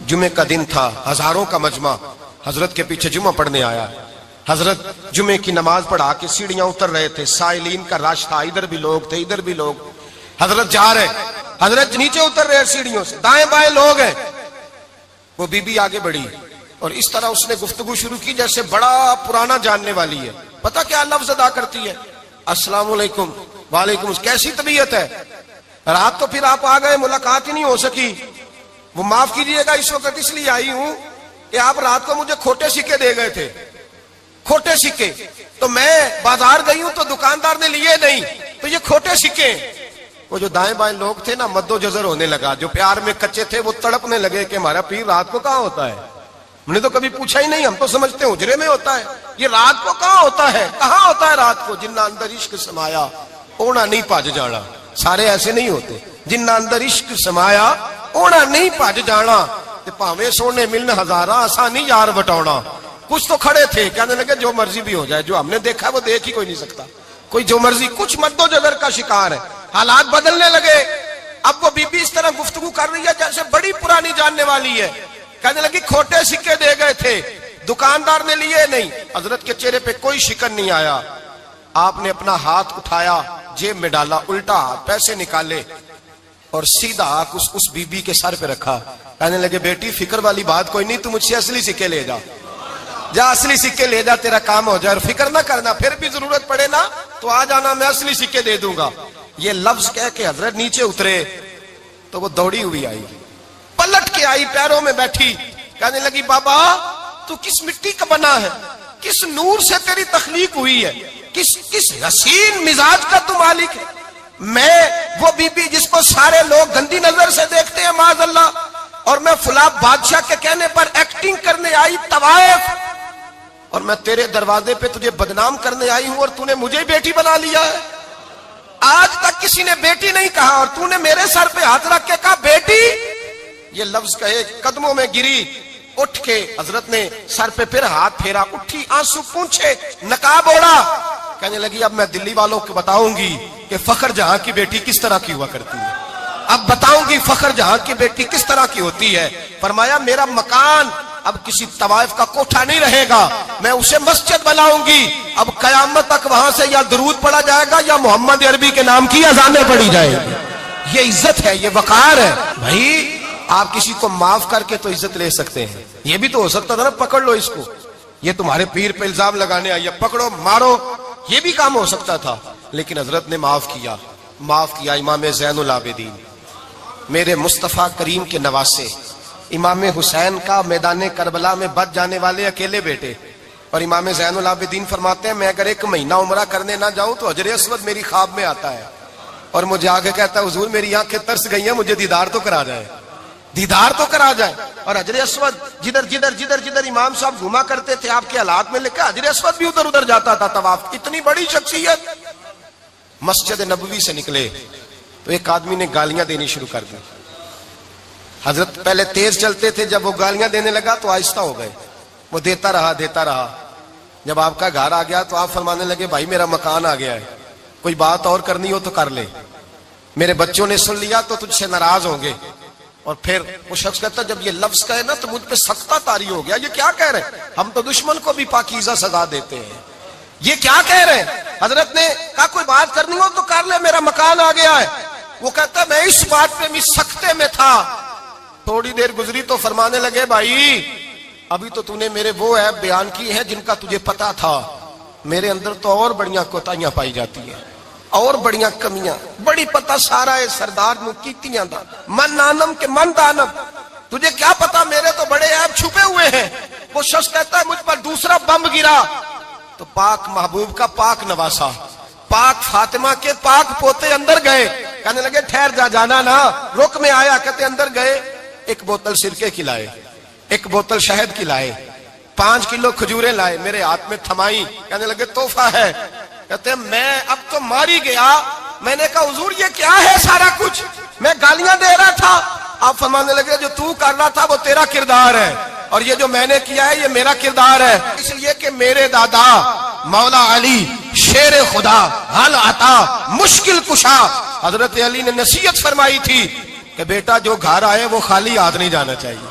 جمعے کا دن تھا, ہزاروں کا مجمع حضرت کے پیچھے جمعہ پڑھنے آیا. حضرت جمعے کی نماز پڑھا کے سیڑھیاں اتر رہے تھے, سائلین کا رش تھا, ادھر بھی لوگ تھے ادھر بھی لوگ. حضرت جا رہے, حضرت نیچے اتر رہے سیڑھیوں سے, دائیں بائیں لوگ ہیں. وہ بی بی آگے بڑھی اور اس طرح اس نے گفتگو شروع کی جیسے بڑا پرانا جاننے والی ہے. پتہ کیا لفظ ادا کرتی ہے؟ السلام علیکم. وعلیکم السلام. کیسی طبیعت ہے؟ رات تو پھر آپ آ گئے, ملاقات ہی نہیں ہو سکی. وہ معاف کیجئے گا اس وقت اس لیے آئی ہوں کہ آپ رات کو مجھے کھوٹے سکے دے گئے تھے, کھوٹے سکے, تو میں بازار گئی ہوں تو دکاندار نے لیے نہیں, تو یہ کھوٹے سکے. وہ جو دائیں بائیں لوگ تھے نا مد و جزر ہونے لگا, جو پیار میں کچے تھے وہ تڑپنے لگے کہ ہمارا پیر رات کو کہاں ہوتا ہے, ہم نے تو کبھی پوچھا ہی نہیں, ہم تو سمجھتے ہیں حجرے میں ہوتا ہے, یہ رات کو کہاں ہوتا ہے, کہاں ہوتا ہے رات کو. جنہ اندر عشق سمایا اونا نہیں پاج جانا. سارے ایسے نہیں ہوتے, جنہ اندر عشق سمایا اونا نہیں پاج جانا. پاوے سونے ملن ہزارہ آسانی یار بٹونا. کچھ تو کھڑے تھے, کہنے لگے جو مرضی بھی ہو جائے, جو ہم نے دیکھا وہ دیکھ ہی کوئی نہیں سکتا, کوئی جو مرضی. کچھ مد و جزر کا شکار ہے. حالات بدلنے لگے. اب وہ بی بی اس طرح گفتگو کر رہی ہے جیسے بڑی پرانی جاننے والی ہے. کہنے لگی کھوٹے سکے دے گئے تھے, دکاندار نے لیے نہیں. حضرت کے چہرے پہ کوئی شکن نہیں آیا. آپ نے اپنا ہاتھ اٹھایا, جیب میں ڈالا, الٹا ہاتھ, پیسے نکالے اور سیدھا ہاتھ اس بی بی کے سر پہ رکھا. کہنے لگے بیٹی فکر والی بات کوئی نہیں, تو مجھ سے اصلی سکے لے جا, جا اصلی سکے لے جا, تیرا کام ہو جائے, اور فکر نہ کرنا, پھر بھی ضرورت پڑے نا تو آ جانا, میں اصلی سکے دے دوں گا. یہ لفظ کہہ کے حضرت نیچے اترے تو وہ دوڑی ہوئی آئی, پلٹ کے آئی, پیروں میں بیٹھی. کہنے لگی بابا تو کس مٹی کا بنا ہے, کس نور سے تیری تخلیق ہوئی ہے, کس حسین مزاج کا تو مالک ہے. میں وہ بی بی جس کو سارے لوگ گندی نظر سے دیکھتے ہیں معاذ اللہ, اور میں فلاں بادشاہ کے کہنے پر ایکٹنگ کرنے آئی طوائف. اور میں تیرے دروازے پہ تجھے بدنام کرنے آئی ہوں اور تو نے مجھے بیٹی بنا لیا ہے. آج تک کسی نے بیٹی نہیں کہا اور تو نے میرے سر پہ ہاتھ رکھ کے کہا بیٹی. یہ لفظ کہے قدموں میں گری, اٹھ کے حضرت نے سر پہ پھر ہاتھ پھیرا, اٹھی آنسو پونچھے, نقاب اوڑا, کہنے لگی اب میں دلی والوں کو بتاؤں گی کہ فخر جہاں کی بیٹی کس طرح کی ہوا کرتی ہے, اب بتاؤں گی فخر جہاں کی بیٹی کس طرح کی ہوتی ہے. فرمایا میرا مکان اب کسی طوائف کا کوٹھا نہیں رہے گا, میں اسے مسجد بناؤں گی. اب قیامت تک وہاں سے یا درود پڑھا جائے گا یا محمد عربی کے نام کی اذانیں پڑھی جائے گی. یہ عزت ہے, یہ وقار ہے. بھائی آپ کسی کو معاف کر کے تو عزت لے سکتے ہیں, یہ بھی تو ہو سکتا تھا نا پکڑ لو اس کو, یہ تمہارے پیر پہ الزام لگانے آئی ہے, پکڑو مارو, یہ بھی کام ہو سکتا تھا. لیکن حضرت نے معاف کیا, معاف کیا. امام زین العابدین میرے مصطفیٰ کریم کے نواسے, امام حسین کا میدان کربلا میں بچ جانے والے اکیلے بیٹے. اور امام زین العابدین فرماتے ہیں میں اگر 1 مہینہ عمرہ کرنے نہ جاؤں تو حجر اسود میری خواب میں آتا ہے اور مجھے آگے کہتا ہے حضور میری آنکھیں ترس گئی ہیں, مجھے دیدار تو کرا جائے, دیدار تو کرا جائے. اور حجر اسود جدھر جدھر جدھر جدھر امام صاحب گھوما کرتے تھے آپ کے حالات میں لکھا حجر اسود بھی ادھر ادھر جاتا تھا طواف. اتنی بڑی شخصیت. مسجد نبوی سے نکلے تو ایک آدمی نے گالیاں دینی شروع کر دی. حضرت پہلے تیز چلتے تھے, جب وہ گالیاں دینے لگا تو آہستہ ہو گئے. وہ دیتا رہا دیتا رہا. جب آپ کا گھر آ گیا تو آپ فرمانے لگے بھائی میرا مکان آ گیا ہے, کوئی بات اور کرنی ہو تو کر لے, میرے بچوں نے سن لیا تو تجھ سے ناراض ہوں گے. اور پھر وہ شخص کہتا جب یہ لفظ کہے نا تو مجھ پہ سختہ طاری ہو گیا, یہ کیا کہہ رہے ہیں, ہم تو دشمن کو بھی پاکیزہ سزا دیتے ہیں, یہ کیا کہہ رہے ہیں. حضرت نے کہا کوئی بات کرنی ہو تو کر لے, میرا مکان آ گیا ہے. وہ کہتا میں اس بات پہ بھی سختے میں تھا. تھوڑی دیر گزری تو فرمانے لگے بھائی ابھی تو نے میرے وہ عیب بیان کی ہیں جن کا تجھے پتا تھا, میرے اندر تو اور بڑیاں کوتاہیاں پائی جاتی ہیں, اور بڑیاں کمیاں, بڑی پتہ سارا ہے سردار نو کیتیاں دا من نانم کے من دانم, تجھے کیا پتا میرے تو بڑے عیب چھپے ہوئے ہیں. وہ شخص کہتا ہے مجھ پر دوسرا بم گرا تو پاک محبوب کا پاک نواسا, پاک فاطمہ کے پاک پوتے اندر گئے. کہنے لگے ٹھہر جا, جانا نا, رک میں آیا. کہتے اندر گئے, 1 بوتل سرکے کی لائے, 1 بوتل شہد کی لائے, 5 کلو کھجوریں لائے, میرے ہاتھ میں تھمائی. کہنے لگے تحفہ ہے. کہتے ہیں میں اب تو ماری گیا. میں نے کہا حضور یہ کیا ہے سارا کچھ, میں گالیاں دے رہا تھا. آپ فرمانے لگے جو تو کر رہا تھا وہ تیرا کردار ہے اور یہ جو میں نے کیا ہے یہ میرا کردار ہے. اس لیے کہ میرے دادا مولا علی شیر خدا حل عطا مشکل کشا, حضرت علی نے نصیحت فرمائی تھی کہ بیٹا جو گھر آئے وہ خالی ہاتھ نہیں جانا چاہیے,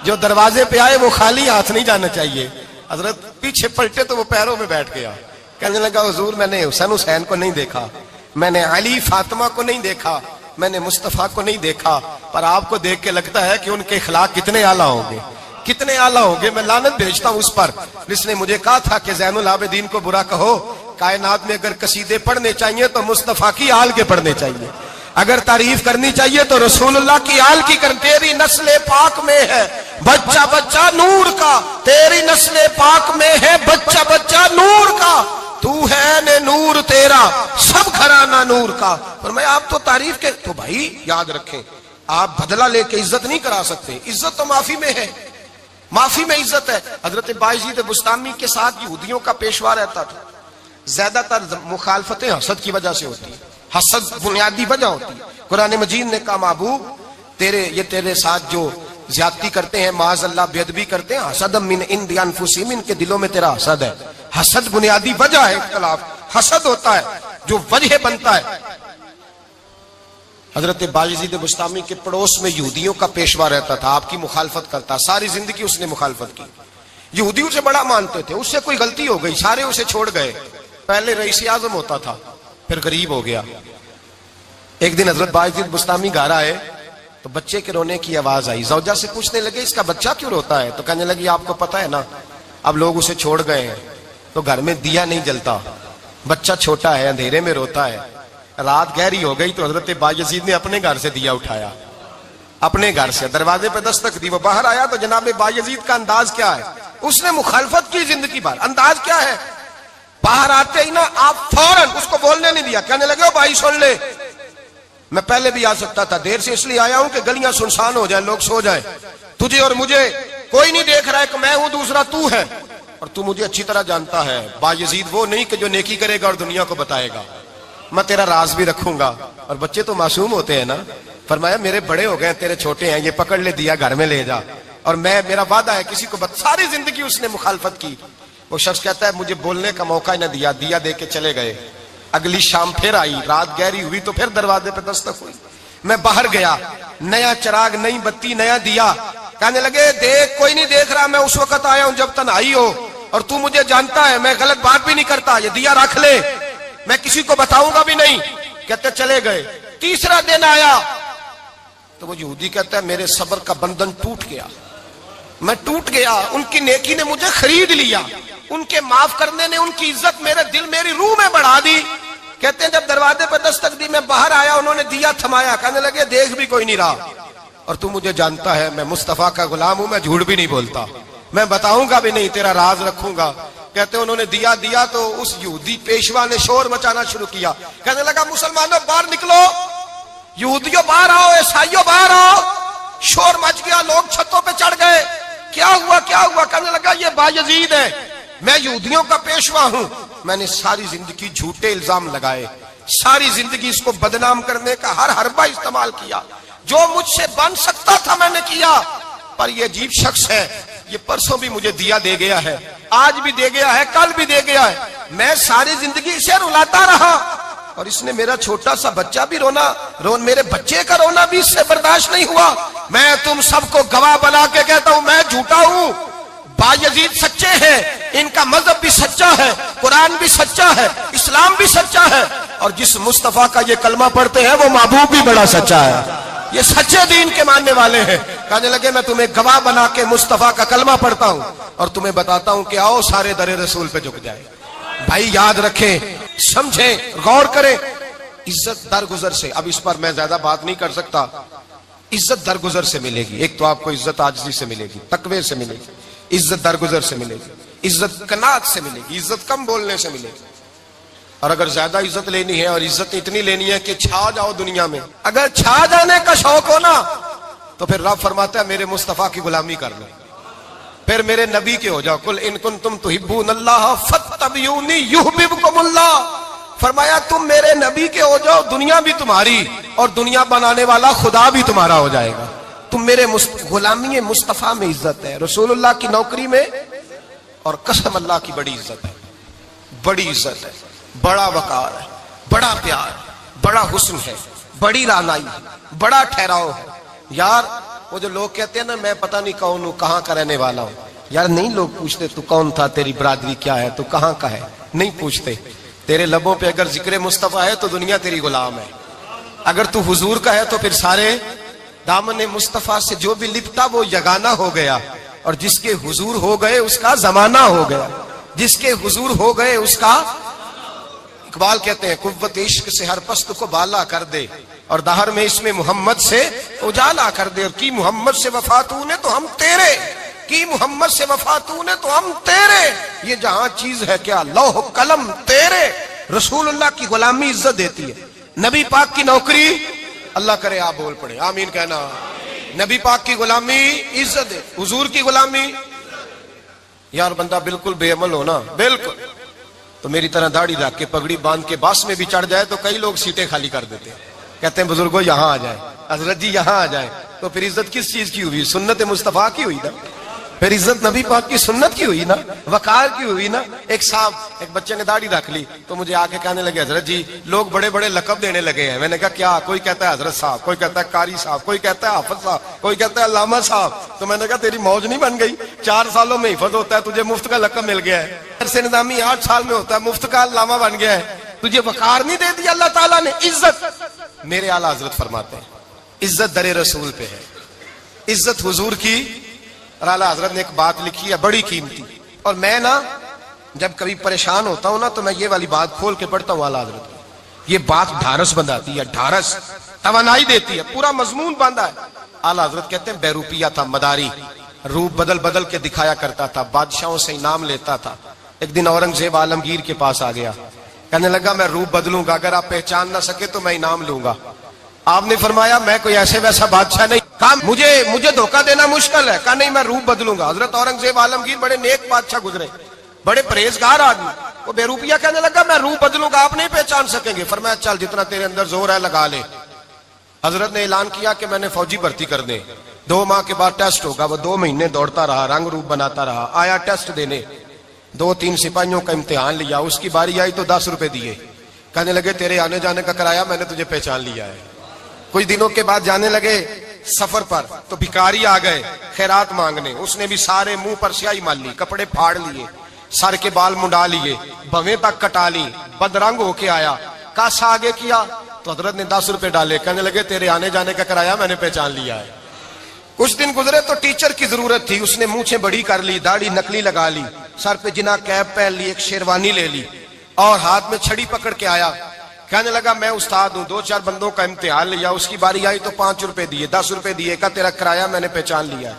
جو دروازے پہ آئے وہ خالی ہاتھ نہیں جانا چاہیے. حضرت پیچھے پلٹے تو وہ پیروں میں بیٹھ گیا. کہنے لگا حضور میں نے حسین کو نہیں دیکھا, میں نے علی فاطمہ کو نہیں دیکھا, میں نے مصطفیٰ کو نہیں دیکھا, پر آپ کو دیکھ کے لگتا ہے کہ ان کے اخلاق کتنے اعلیٰ ہوں گے, کتنے اعلیٰ ہوں گے. میں لعنت بھیجتا ہوں اس پر جس نے مجھے کہا تھا کہ زین العابدین کو برا کہو, کائنات میں اگر قصیدے پڑھنے چاہیے تو مصطفیٰ کی آل کے پڑھنے چاہیے, اگر تعریف کرنی چاہیے تو رسول اللہ کی آل کی کر. تیری نسل پاک میں ہے بچہ بچہ نور کا, تیری نسل پاک میں ہے بچہ بچہ نور کا, تو ہے نے نور تیرا سب گھرانہ نور کا. فرمایا آپ تو تعریف کے, تو بھائی یاد رکھیں آپ بدلہ لے کے عزت نہیں کرا سکتے, عزت تو معافی میں ہے, معافی میں عزت ہے. حضرت بایزید بستامی کے ساتھ یہودیوں کا پیشوا رہتا تھا. زیادہ تر مخالفتیں حسد کی وجہ سے ہوتی ہیں, حسد بنیادی وجہ ہوتی ہے. قرآن مجید نے کہا محبوب تیرے ساتھ جو زیادتی کرتے ہیں معاذ اللہ بے ادبی کرتے ہیں, حسد من عند انفسہم, ان کے دلوں میں تیرا حسد ہے. حسد بنیادی وجہ ہے اختلاف, حسد ہوتا ہے جو وجہ بنتا ہے. حضرت بایزید بستامی کے پڑوس میں یہودیوں کا پیشوا رہتا تھا, آپ کی مخالفت کرتا, ساری زندگی اس نے مخالفت کی. یہودیوں سے بڑا مانتے تھے, اس سے کوئی غلطی ہو گئی سارے اسے چھوڑ گئے. پہلے رئیس اعظم ہوتا تھا پھر غریب ہو گیا. ایک دن حضرت بایزید بستامی گھر آئے تو بچے کے رونے کی آواز آئی. زوجہ سے پوچھنے لگے اس کا بچہ کیوں روتا ہے, تو کہنے لگی آپ کو پتا ہے نا اب لوگ اسے چھوڑ گئے ہیں تو گھر میں دیا نہیں جلتا, بچہ چھوٹا ہے اندھیرے میں روتا ہے. رات گہری ہو گئی تو حضرت بایزید نے اپنے گھر سے دیا اٹھایا, اپنے گھر سے دروازے پہ دستک دی. وہ باہر آیا تو جناب بایزید کا انداز کیا ہے, اس نے مخالفت کی زندگی بھر. انداز کیا ہے, باہر آتے ہی نا آپ فوراً اس کو بولنے نہیں دیا. کہنے لگے بھائی سن لے, میں پہلے بھی آ سکتا تھا, دیر سے اس لیے آیا ہوں کہ گلیاں سنسان ہو جائیں, لوگ سو جائیں, تجھے اور مجھے کوئی نہیں دیکھ رہا ہے کہ میں ہوں دوسرا تو ہے. اور تو مجھے اچھی طرح جانتا ہے بایزید وہ نہیں کہ جو نیکی کرے گا اور دنیا کو بتائے گا، میں تیرا راز بھی رکھوں گا۔ اور بچے تو معصوم ہوتے ہیں نا، فرمایا میرے بڑے ہو گئے تیرے چھوٹے ہیں، یہ پکڑ لے دیا گھر میں لے جا، اور میرا وعدہ ہے کسی کو ساری زندگی اس نے مخالفت کی۔ وہ شخص کہتا ہے مجھے بولنے کا موقع ہی نہ دیا، دیا دے کے چلے گئے۔ اگلی شام پھر آئی، رات گہری ہوئی تو پھر دروازے پہ دستک ہوئی، میں باہر گیا، نیا چراغ، نئی بتی، نیا دیا۔ کہنے لگے دیکھ کوئی نہیں دیکھ رہا، میں اس وقت آیا ہوں جب تنہائی ہو، اور تو مجھے جانتا ہے میں غلط بات بھی نہیں کرتا، یہ دیا رکھ لے، میں کسی کو بتاؤں گا بھی نہیں۔ کہتے چلے گئے۔ تیسرا دن آیا تو وہ یہودی کہتا ہے میرے صبر کا بندھن ٹوٹ گیا، میں ٹوٹ گیا، ان کی نیکی نے مجھے خرید لیا، ان کے معاف کرنے نے ان کی عزت میرے دل میری روح میں بڑھا دی۔ کہتے ہیں جب دروازے پہ دستک دی میں باہر آیا، انہوں نے دیا تھمایا، کہنے لگے دیکھ بھی کوئی نہیں رہا، اور تو مجھے جانتا ہے میں مصطفیٰ کا غلام ہوں، میں جھوٹ بھی نہیں بولتا، میں بتاؤں گا بھی نہیں، تیرا راز رکھوں گا۔ کہتے ہیں انہوں نے دیا تو اس یہودی پیشوا نے شور مچانا شروع کیا، کہنے لگا مسلمانوں باہر نکلو، یہودیوں باہر آؤ، عیسائیوں باہر آؤ۔ شور مچ گیا، لوگ چھتوں پہ چڑھ گئے، کیا ہوا کیا ہوا؟ کہنے لگا یہ بایزید ہے، میں یہودیوں کا پیشوا ہوں، میں نے ساری زندگی جھوٹے الزام لگائے، ساری زندگی اس کو بدنام کرنے کا ہر حربہ استعمال کیا، جو مجھ سے بن سکتا تھا میں نے کیا، پر یہ عجیب شخص ہے، یہ پرسوں بھی مجھے دیا دے گیا ہے، آج بھی دے گیا ہے، کل بھی دے گیا ہے، میں ساری زندگی اسے رلاتا رہا، اور اس نے میرا چھوٹا سا بچہ بھی میرے بچے کا رونا بھی اس سے برداشت نہیں ہوا۔ میں تم سب کو گواہ بنا کے کہتا ہوں میں جھوٹا ہوں، بایزید سچے ہیں، ان کا مذہب بھی سچا ہے، قرآن بھی سچا ہے، اسلام بھی سچا ہے، اور جس مصطفیٰ کا یہ کلمہ پڑھتے ہیں وہ محبوب بھی بڑا سچا ہے، یہ سچے دین کے ماننے والے ہیں۔ کہنے لگے میں تمہیں گواہ بنا کے مصطفیٰ کا کلمہ پڑھتا ہوں اور تمہیں بتاتا ہوں کہ آؤ سارے در رسول پہ جھک جائے۔ بھائی یاد رکھیں، سمجھیں، غور کریں، عزت درگزر سے، اب اس پر میں زیادہ بات نہیں کر سکتا، عزت درگزر سے ملے گی۔ ایک تو آپ کو عزت عاجزی سے ملے گی، تقوی سے ملے گی، عزت درگزر سے ملے گی، عزت قناعت سے ملے گی، عزت کم بولنے سے ملے گی۔ اور اگر زیادہ عزت لینی ہے اور عزت اتنی لینی ہے کہ چھا جاؤ دنیا میں، اگر چھا جانے کا شوق ہو نا تو پھر رب فرماتا ہے میرے مصطفیٰ کی غلامی کر لو، پھر میرے نبی کے ہو جاؤ۔ قل ان کنتم تحبون اللہ فاتبعونی یحببکم اللہ، فرمایا تم میرے نبی کے ہو جاؤ، دنیا بھی تمہاری اور دنیا بنانے والا خدا بھی تمہارا ہو جائے گا۔ تم میرے غلامی مصطفیٰ میں عزت ہے، رسول اللہ کی نوکری میں، اور قسم اللہ کی بڑی عزت ہے، بڑی عزت ہے، بڑا وقار ہے، بڑا پیار، بڑا حسن ہے، بڑی رعنائی، بڑا ٹھہراؤ ہے۔ یار وہ جو لوگ کہتے ہیں نا میں پتہ نہیں کون ہوں، کہاں کا رہنے والا ہوں، یار نہیں لوگ پوچھتے تو کون تھا، تیری برادری کیا ہے، تو کہاں کا ہے، نہیں پوچھتے۔ تیرے لبوں پہ اگر ذکر مصطفیٰ ہے تو دنیا تیری غلام ہے، اگر تو حضور کا ہے تو پھر سارے دامن مصطفیٰ سے جو بھی لپٹا وہ یگانہ ہو گیا، اور جس کے حضور ہو گئے اس کا زمانہ ہو گیا، جس کے حضور ہو گئے اس کا۔ اقبال کہتے ہیں قوت عشق سے ہر پست کو بالا کر دے، اور دہر میں اس میں محمد سے اجالا کر دے، اور کی محمد سے وفا تو نے تو ہم تیرے، کی محمد سے وفا تو نے تو ہم تیرے، یہ جہاں چیز ہے کیا لوح قلم تیرے۔ رسول اللہ کی غلامی عزت دیتی ہے، نبی پاک کی نوکری، اللہ کرے آپ بول پڑے آمین کہنا، نبی پاک کی غلامی عزت ہے، حضور کی غلامی۔ یار بندہ بالکل بے عمل ہونا، بالکل تو میری طرح داڑھی رکھ کے پگڑی باندھ کے باس میں بھی چڑھ جائے تو کئی لوگ سیٹیں خالی کر دیتے ہیں، کہتے ہیں بزرگوں یہاں آ جائیں، حضرت جی یہاں آ جائیں، تو پھر عزت کس چیز کی ہوئی؟ سنت مصطفیٰ کی ہوئی نا، پھر عزت نبی پاک کی سنت کی ہوئی نا، وقار کی ہوئی نا۔ ایک صاحب، ایک بچے نے داڑھی رکھ لی تو مجھے آ کے کہنے لگے حضرت جی لوگ بڑے بڑے لقب دینے لگے ہیں۔ میں نے کہا کیا؟ کوئی کہتا ہے حضرت صاحب، کوئی کہتا ہے قاری صاحب، کوئی کہتا ہے حافظ صاحب، کوئی کہتا ہے علامہ صاحب۔ تو میں نے کہا تیری موج نہیں بن گئی، 4 سالوں میں حفظ ہوتا ہے، تجھے مفت کا لقب مل گیا ہے، درس نظامی 8 سال میں ہوتا ہے، مفت کا علامہ بن گیا ہے، تجھے وقار نہیں دے دیا اللہ تعالیٰ نے، عزت۔ میرے اعلیٰ حضرت فرماتے ہیں عزت در رسول پہ ہے، عزت حضور کی۔ اور اعلیٰ حضرت نے ایک بات لکھی ہے بڑی قیمتی، اور میں نا جب کبھی پریشان ہوتا ہوں نا تو میں یہ والی بات کھول کے پڑھتا ہوں اعلیٰ حضرت کی، یہ بات ڈھارس بندھاتی ہے، ڈھارس توانائی دیتی ہے، پورا مضمون باندھا ہے۔ اعلیٰ حضرت کہتے ہیں بیروپیہ تھا مداری، روپ بدل بدل کے دکھایا کرتا تھا، بادشاہوں سے انعام لیتا تھا۔ ایک دن اورنگزیب عالمگیر کے پاس آ گیا، کہنے لگا میں روپ بدلوں گا، اگر آپ پہچان نہ سکے تو میں انعام لوں گا۔ آپ نے فرمایا میں کوئی ایسے ویسا بادشاہ نہیں، کہا مجھے دھوکہ دینا مشکل ہے. کہا نہیں میں روپ بدلوں گا. حضرت اورنگزیب عالمگیر بڑے نیک بادشاہ گزرے, بڑے پرہیزگار آدمی. وہ بے روپیہ کہنے لگا میں روپ بدلوں گا, آپ نہیں پہچان سکیں گے. فرمایا چل جتنا تیرے اندر زور ہے لگا لے. حضرت نے اعلان کیا کہ میں نے فوجی بھرتی کر دیں, 2 ماہ کے بعد ٹیسٹ ہوگا. وہ 2 مہینے دوڑتا رہا, رنگ روپ بناتا رہا. آیا ٹیسٹ دینے, 2-3 سپاہیوں کا امتحان لیا. اس کی باری آئی تو 10 روپے دیے. کہنے لگے تیرے آنے جانے کا کرایہ میں نے تجھے پہچان لیا ہے. کچھ دنوں کے بعد جانے لگے سفر پر تو بھکاری آ گئے خیرات مانگنے. اس نے بھی سارے منہ پر سیاہی مال لی, کپڑے پھاڑ لیے, سر کے بال منڈا لیے, بھویں تک کٹا لی, بدرنگ ہو کے آیا. کاسا آگے کیا تو حضرت نے 10 روپے ڈالے. کہنے لگے تیرے آنے جانے کا کرایہ میں نے پہچان لیا ہے. کچھ دن گزرے تو ٹیچر کی ضرورت تھی. اس نے مونچھیں بڑی کر لی, داڑھی نکلی لگا لی, سر پہ جنا کیپ پہن لی, ایک شیروانی لے لی اور ہاتھ میں چھڑی پکڑ کے آیا. کہنے لگا میں استاد ہوں, 2-4 بندوں کا امتحان لیا. اس کی باری آئی تو 5 روپے دیے, 10 روپے دیے. کہا تیرا کرایہ میں نے پہچان لیا.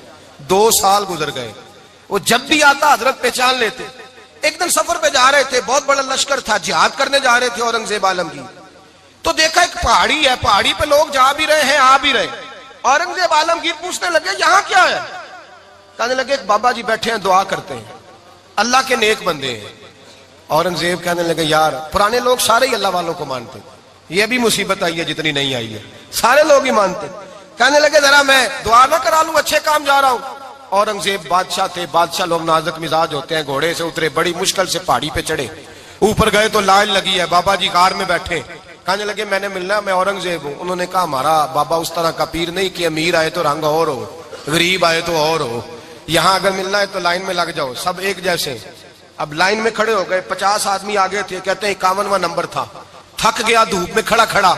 2 سال گزر گئے. وہ جب بھی آتا حضرت پہچان لیتے. ایک دن سفر پہ جا رہے تھے, بہت بڑا لشکر تھا, جہاد کرنے جا رہے تھے اورنگزیب عالمگیر. تو دیکھا ایک پہاڑی ہے, پہاڑی پہ لوگ جا بھی رہے ہیں آ بھی رہے. اورنگزیب عالمگیر پوچھنے لگے یہاں کیا ہے. کہنے لگے ایک بابا جی بیٹھے ہیں دعا کرتے ہیں, اللہ کے نیک بندے ہیں. اورنگزیب کہنے لگے یار پرانے لوگ سارے ہی اللہ والوں کو مانتے, یہ بھی مصیبت آئی ہے جتنی نہیں آئی ہے, سارے لوگ ہی مانتے. کہنے لگے ذرا میں دعا نہ کرا لوں, اچھے کام جا رہا ہوں. اورنگزیب بادشاہ تھے, بادشاہ لوگ نازک مزاج ہوتے ہیں. گھوڑے سے اترے, بڑی مشکل سے پہاڑی پہ چڑھے, اوپر گئے تو لائن لگی ہے. بابا جی کار میں بیٹھے. کہنے لگے میں نے ملنا, میں اورنگزیب ہوں. انہوں نے کہا ہمارا بابا اس طرح کا پیر نہیں کہ امیر آئے تو رنگ اور ہو, غریب آئے تو اور ہو. یہاں اگر ملنا ہے تو لائن میں لگ جاؤ, سب ایک جیسے. اب لائن میں کھڑے ہو گئے, 50 آدمی آگے تھے. کہتے ہیں 51واں نمبر تھا. تھک گیا دھوپ میں کھڑا کھڑا.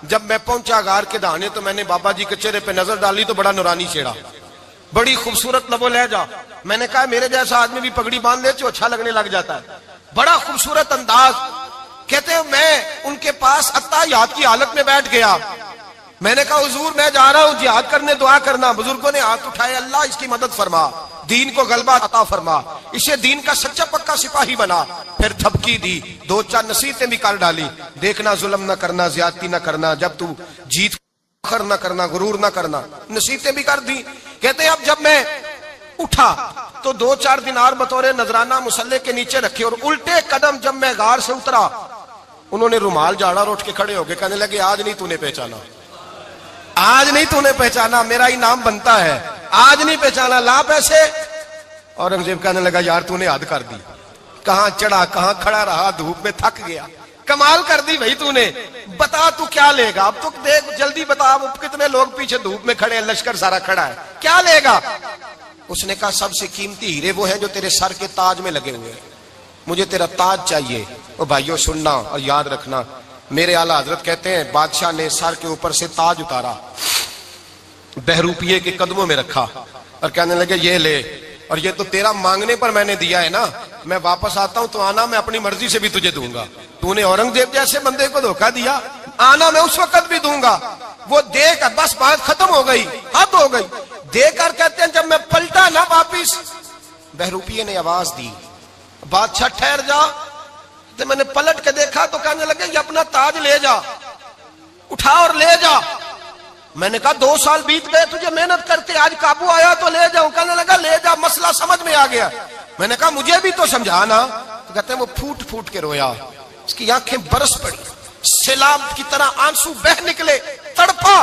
جب میں پہنچا غار کے دہانے تو میں نے بابا جی کے چہرے پہ نظر ڈالی تو بڑا نورانی چہرہ, بڑی خوبصورت لب و لہجہ. میں نے کہا میرے جیسا آدمی بھی پگڑی باندھ لے تو اچھا لگنے لگ جاتا ہے, بڑا خوبصورت انداز. کہتے ہیں میں ان کے پاس اتحیات کی حالت میں بیٹھ گیا. میں نے کہا حضور میں جا رہا ہوں جہاد کرنے, دعا کرنا. بزرگوں نے ہاتھ اٹھائے, اللہ اس کی مدد فرما, دین کو غلبہ عطا فرما, اسے دین کا سچا پکا سپاہی بنا. پھر تھپکی دی, 2-4 نصیحتیں بھی کر ڈالی. دیکھنا ظلم نہ کرنا, زیادتی نہ کرنا, جب تو جیت فخر نہ کرنا, غرور نہ کرنا. نصیحتیں بھی کر دی. کہتے ہیں اب جب میں اٹھا تو 2-4 دینار بطور نذرانہ مسلح کے نیچے رکھے, اور الٹے قدم جب میں غار سے اترا انہوں نے رومال جھاڑا اور اٹھ کے کھڑے ہو گئے. کہنے لگے آج نہیں تو نے پہچانا, آج نہیں تو نے پہچانا, میرا انعام بنتا ہے, آج نہیں پہچانا, لا پیسے. اورنگزیب کہنے لگا یار تو نے حد کر دی, کہاں چڑھا کہاں کھڑا رہا, دھوپ میں تھک گیا, کمال کر دی بھائی تو نے. بتا تو کیا لے گا, اب تو دیکھ جلدی بتا, اب کتنے لوگ پیچھے دھوپ میں کھڑے ہیں, لشکر سارا کھڑا ہے, کیا لے گا. اس نے کہا سب سے قیمتی ہیرے وہ ہیں جو تیرے سر کے تاج میں لگے ہوئے ہیں, مجھے تیرا تاج چاہیے. او بھائیو سننا اور یاد رکھنا, میرے اعلیٰ حضرت کہتے ہیں بادشاہ نے سر کے اوپر سے تاج اتارا, بہروپیے کے قدموں میں رکھا اور کہنے لگے یہ لے, اور یہ تو تیرا مانگنے پر میں نے دیا ہے نا, میں واپس آتا ہوں تو آنا میں اپنی مرضی سے بھی تجھے دوں گا. تو نے اورنگزیب جیسے بندے کو دھوکہ دیا, آنا میں اس وقت بھی دوں گا. وہ دے کر بس بات ختم ہو گئی, حد ہو گئی. دے کر کہتے ہیں جب میں پلٹا نہ واپس, بہروپیے نے آواز دی بادشاہ ٹھہر جا. تو میں نے پلٹ کے دیکھا تو کہنے لگے یہ اپنا تاج لے جا, اٹھا اور لے جا. میں نے کہا 2 سال بیت گئے تجھے محنت کرتے, آج قابو آیا تو لے جاؤں. کہنے لگا لے جا, مسئلہ سمجھ میں آ گیا. میں نے کہا مجھے بھی تو سمجھانا. تو کہتے ہیں وہ پھوٹ پھوٹ کے رویا, اس کی آنکھیں برس پڑی, سیلاب کی طرح آنسو بہ نکلے, تڑپا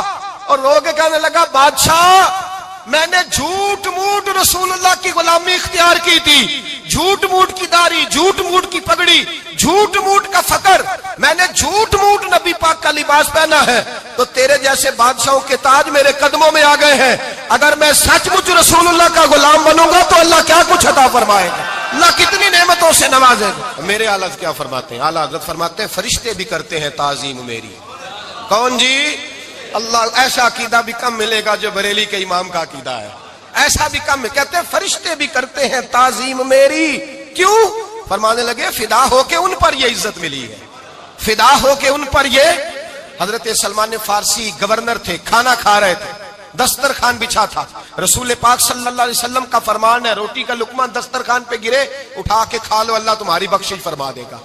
اور رو کے کہنے لگا بادشاہ میں نے جھوٹ موٹ رسول اللہ کی غلامی اختیار کی تھی, جھوٹ موٹ کی داڑھی, جھوٹ موٹ کی پگڑی, جھوٹ موٹ کا فقر, میں نے جھوٹ موٹ نبی پاک کا لباس پہنا ہے, تو تیرے جیسے بادشاہوں کے تاج میرے قدموں میں آ گئے ہیں. اگر میں سچ مچ رسول اللہ کا غلام بنوں گا تو اللہ کیا کچھ عطا فرمائے گا, اللہ کتنی نعمتوں سے نوازے گا. میرے اعلیٰ کیا فرماتے ہیں, اعلیٰ حضرت فرماتے ہیں فرشتے بھی کرتے ہیں تعظیم میری. کون جی, اللہ. ایسا عقیدہ بھی کم ملے گا جو بریلی کے امام کا عقیدہ ہے, ایسا بھی کم. کہتے ہیں فرشتے بھی کرتے ہیں تعظیم میری. کیوں؟ فرمانے لگے فدا ہو کے ان پر یہ عزت ملی ہے, فدا ہو کے ان پر یہ. حضرت سلمان فارسی گورنر تھے, کھانا کھا رہے تھے, دسترخوان بچھا تھا. رسول پاک صلی اللہ علیہ وسلم کا فرمان ہے روٹی کا لقمہ دسترخوان پہ گرے اٹھا کے کھا لو, اللہ تمہاری بخشش فرما دے گا.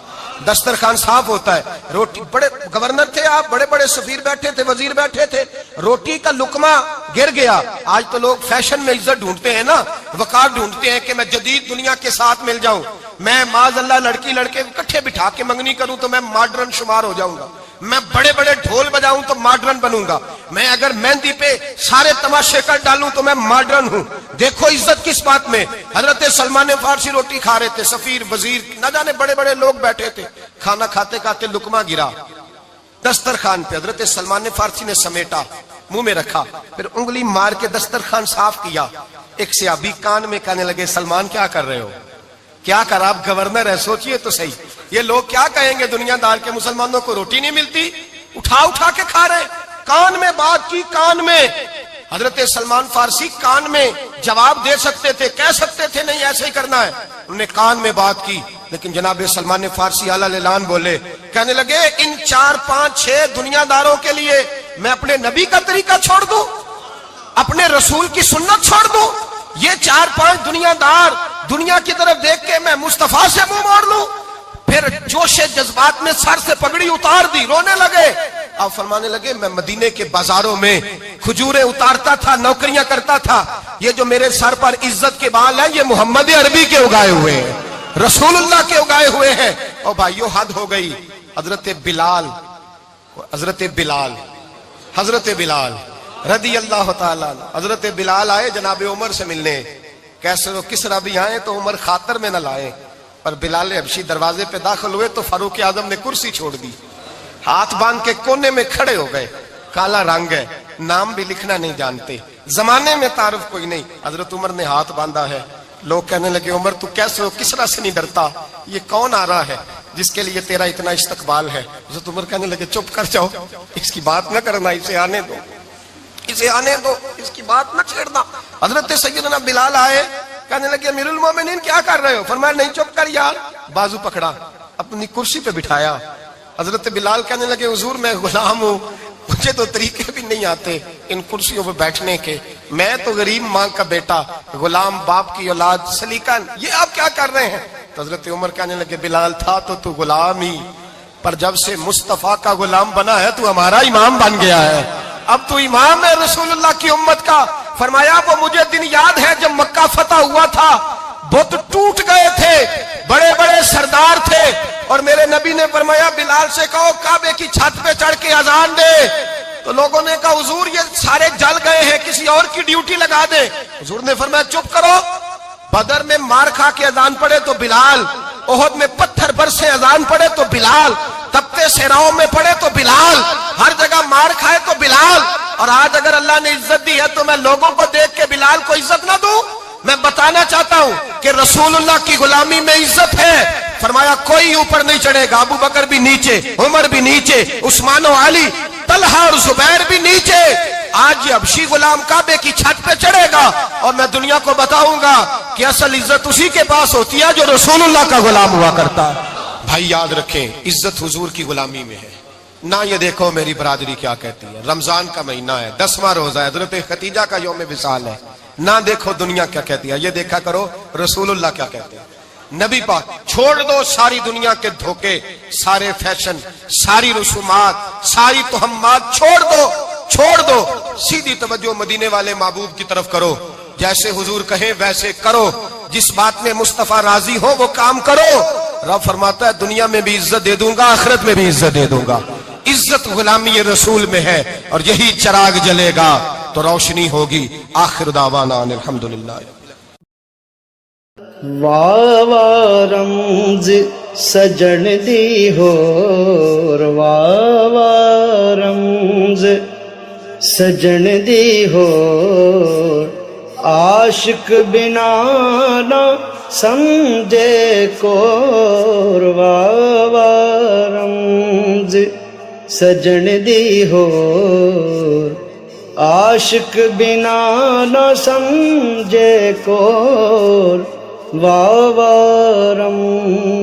دسترخوان صاف ہوتا ہے. روٹی, بڑے گورنر تھے آپ, بڑے بڑے سفیر بیٹھے تھے, وزیر بیٹھے تھے, روٹی کا لقمہ گر گیا. آج تو لوگ فیشن میں عزت ڈھونڈتے ہیں نا, وقار ڈھونڈتے ہیں کہ میں جدید دنیا کے ساتھ مل جاؤں, میں معاذ اللہ لڑکی لڑکے اکٹھے بٹھا کے منگنی کروں تو میں ماڈرن شمار ہو جاؤں گا, میں بڑے بڑے ڈھول بجاؤں تو ماڈرن بنوں گا, میں اگر مہندی پہ سارے تماشے کر ڈالوں تو میں ماڈرن ہوں. دیکھو عزت کس بات میں. حضرت سلمان فارسی روٹی کھا رہے تھے, سفیر وزیر نہ جانے بڑے بڑے لوگ بیٹھے تھے, کھانا کھاتے کھاتے لقمہ گرا دسترخوان پہ. حضرت سلمان فارسی نے سمیٹا, منہ میں رکھا, پھر انگلی مار کے دسترخوان صاف کیا. ایک صحابی کان میں کہنے لگے, سلمان کیا کر رہے ہو, کیا کر, آپ گورنر ہے, سوچئے تو صحیح, یہ لوگ کیا کہیں گے دنیا دار کے مسلمانوں کو روٹی نہیں ملتی, اٹھا اٹھا کے کھا رہے. کان میں بات کی, کان میں. حضرت سلمان فارسی کان میں جواب دے سکتے تھے, کہہ سکتے تھے نہیں ایسے ہی کرنا ہے, انہوں نے کان میں بات کی. لیکن جناب سلمان فارسی اعلیٰ اعلان بولے, کہنے لگے ان 4 5 6 دنیا داروں کے لیے میں اپنے نبی کا طریقہ چھوڑ دوں, اپنے رسول کی سنت چھوڑ دوں, یہ 4 5 دنیا دار دنیا کی طرف دیکھ کے میں مصطفیٰ سے منہ موڑ لوں. پھر جوش جذبات میں سر سے پگڑی اتار دی, رونے لگے. آپ فرمانے لگے, میں مدینے کے بازاروں میں کھجوریں اتارتا تھا, نوکریاں کرتا تھا, یہ جو میرے سر پر عزت کے بال ہیں یہ محمد عربی کے اگائے ہوئے ہیں, رسول اللہ کے اگائے ہوئے ہیں. اور بھائیو حد ہو گئی. حضرت بلال رضی اللہ تعالیٰ, حضرت بلال آئے جناب عمر سے ملنے. کیسے وہ کسرا بھی آئے تو عمر خاطر میں نہ لائے, پر بلال حبشی دروازے پہ داخل ہوئے تو فاروق اعظم نے کرسی چھوڑ دی, ہاتھ باندھ کے کونے میں کھڑے ہو گئے. کالا رنگ ہے, نام بھی لکھنا نہیں جانتے, زمانے میں تعارف کوئی نہیں. حضرت عمر نے ہاتھ باندھا ہے. لوگ کہنے لگے, عمر تو کیسے ہو, کسرا سے نہیں ڈرتا, یہ کون آ رہا ہے جس کے لیے تیرا اتنا استقبال ہے. حضرت عمر کہنے لگے, چپ کر جاؤ, اس کی بات نہ کرنا, اسے آنے دو, اسے آنے دو, اس کی بات نہ چھیڑنا. حضرت سیدنا بلال آئے, کہنے لگے امیر المومنین کیا کر رہے ہو. فرمایا نہیں چپ کر یار, بازو پکڑا, اپنی کرسی پہ بٹھایا. حضرت بلال کہنے لگے, حضور میں غلام ہوں, مجھے تو طریقے بھی نہیں آتے ان کرسیوں پہ بیٹھنے کے, میں تو غریب ماں کا بیٹا, غلام باپ کی اولاد, سلیقہ, یہ آپ کیا کر رہے ہیں. تو حضرت عمر کہنے لگے, بلال تھا تو غلام ہی, پر جب سے مصطفیٰ کا غلام بنا ہے تو ہمارا امام بن گیا ہے, اب تو امام ہے رسول اللہ کی امت کا. فرمایا وہ مجھے دن یاد ہے جب مکہ فتح ہوا تھا, بت ٹوٹ گئے تھے, بڑے بڑے سردار تھے, اور میرے نبی نے فرمایا بلال سے کہو کعبے کی چھت پہ چڑھ کے اذان دے. تو لوگوں نے کہا حضور یہ سارے جل گئے ہیں, کسی اور کی ڈیوٹی لگا دے. حضور نے فرمایا چپ کرو, بدر میں مار کھا کے اذان پڑے تو بلال, احد میں پتھر برسے اذان پڑے تو بلال, تپتے صحراؤں میں پڑے تو بلال, ہر جگہ مار کھائے تو بلال. اور آج اگر اللہ نے عزت دی ہے تو میں لوگوں کو دیکھ کے بلال کو عزت نہ دوں. میں بتانا چاہتا ہوں کہ رسول اللہ کی غلامی میں عزت ہے. فرمایا کوئی اوپر نہیں چڑھے گا, ابو بکر بھی نیچے, عمر بھی نیچے, عثمان و علی, طلحہ اور زبیر بھی نیچے. آج یہ حبشی غلام کعبے کی چھت پہ چڑھے گا اور میں دنیا کو بتاؤں گا کہ اصل عزت اسی کے پاس ہوتی ہے جو رسول اللہ کا غلام ہوا کرتا ہے. بھائی یاد رکھیں, عزت حضور کی غلامی میں ہے. نہ یہ دیکھو میری برادری کیا کہتی ہے, رمضان کا مہینہ ہے, 10واں روزہ ہے, حضرت خدیجہ کا یوم وصال ہے. نہ دیکھو دنیا کیا کہتی ہے, یہ دیکھا کرو رسول اللہ کیا کہتے ہیں. نبی پاک, چھوڑ دو ساری دنیا کے دھوکے, سارے فیشن, ساری رسومات, ساری تہمات, چھوڑ دو, سیدھی توجہ مدینے والے محبوب کی طرف کرو. جیسے حضور کہیں ویسے کرو, جس بات میں مصطفیٰ راضی ہو وہ کام کرو. رب فرماتا ہے دنیا میں بھی عزت دے دوں گا, آخرت میں بھی عزت دے دوں گا. عزت غلامی رسول میں ہے, اور یہی چراغ جلے گا تو روشنی ہوگی. آخر دعوانا الحمدللہ. واہ واہ رمز سجن دی ہور, واہ واہ رمز سجن دی ہور, عاشق بنا نہ سمجھے کور, واہ واہ رمز سجن دی ہور, عاشق بنا نہ سمجھے کور, واہ واہ رمز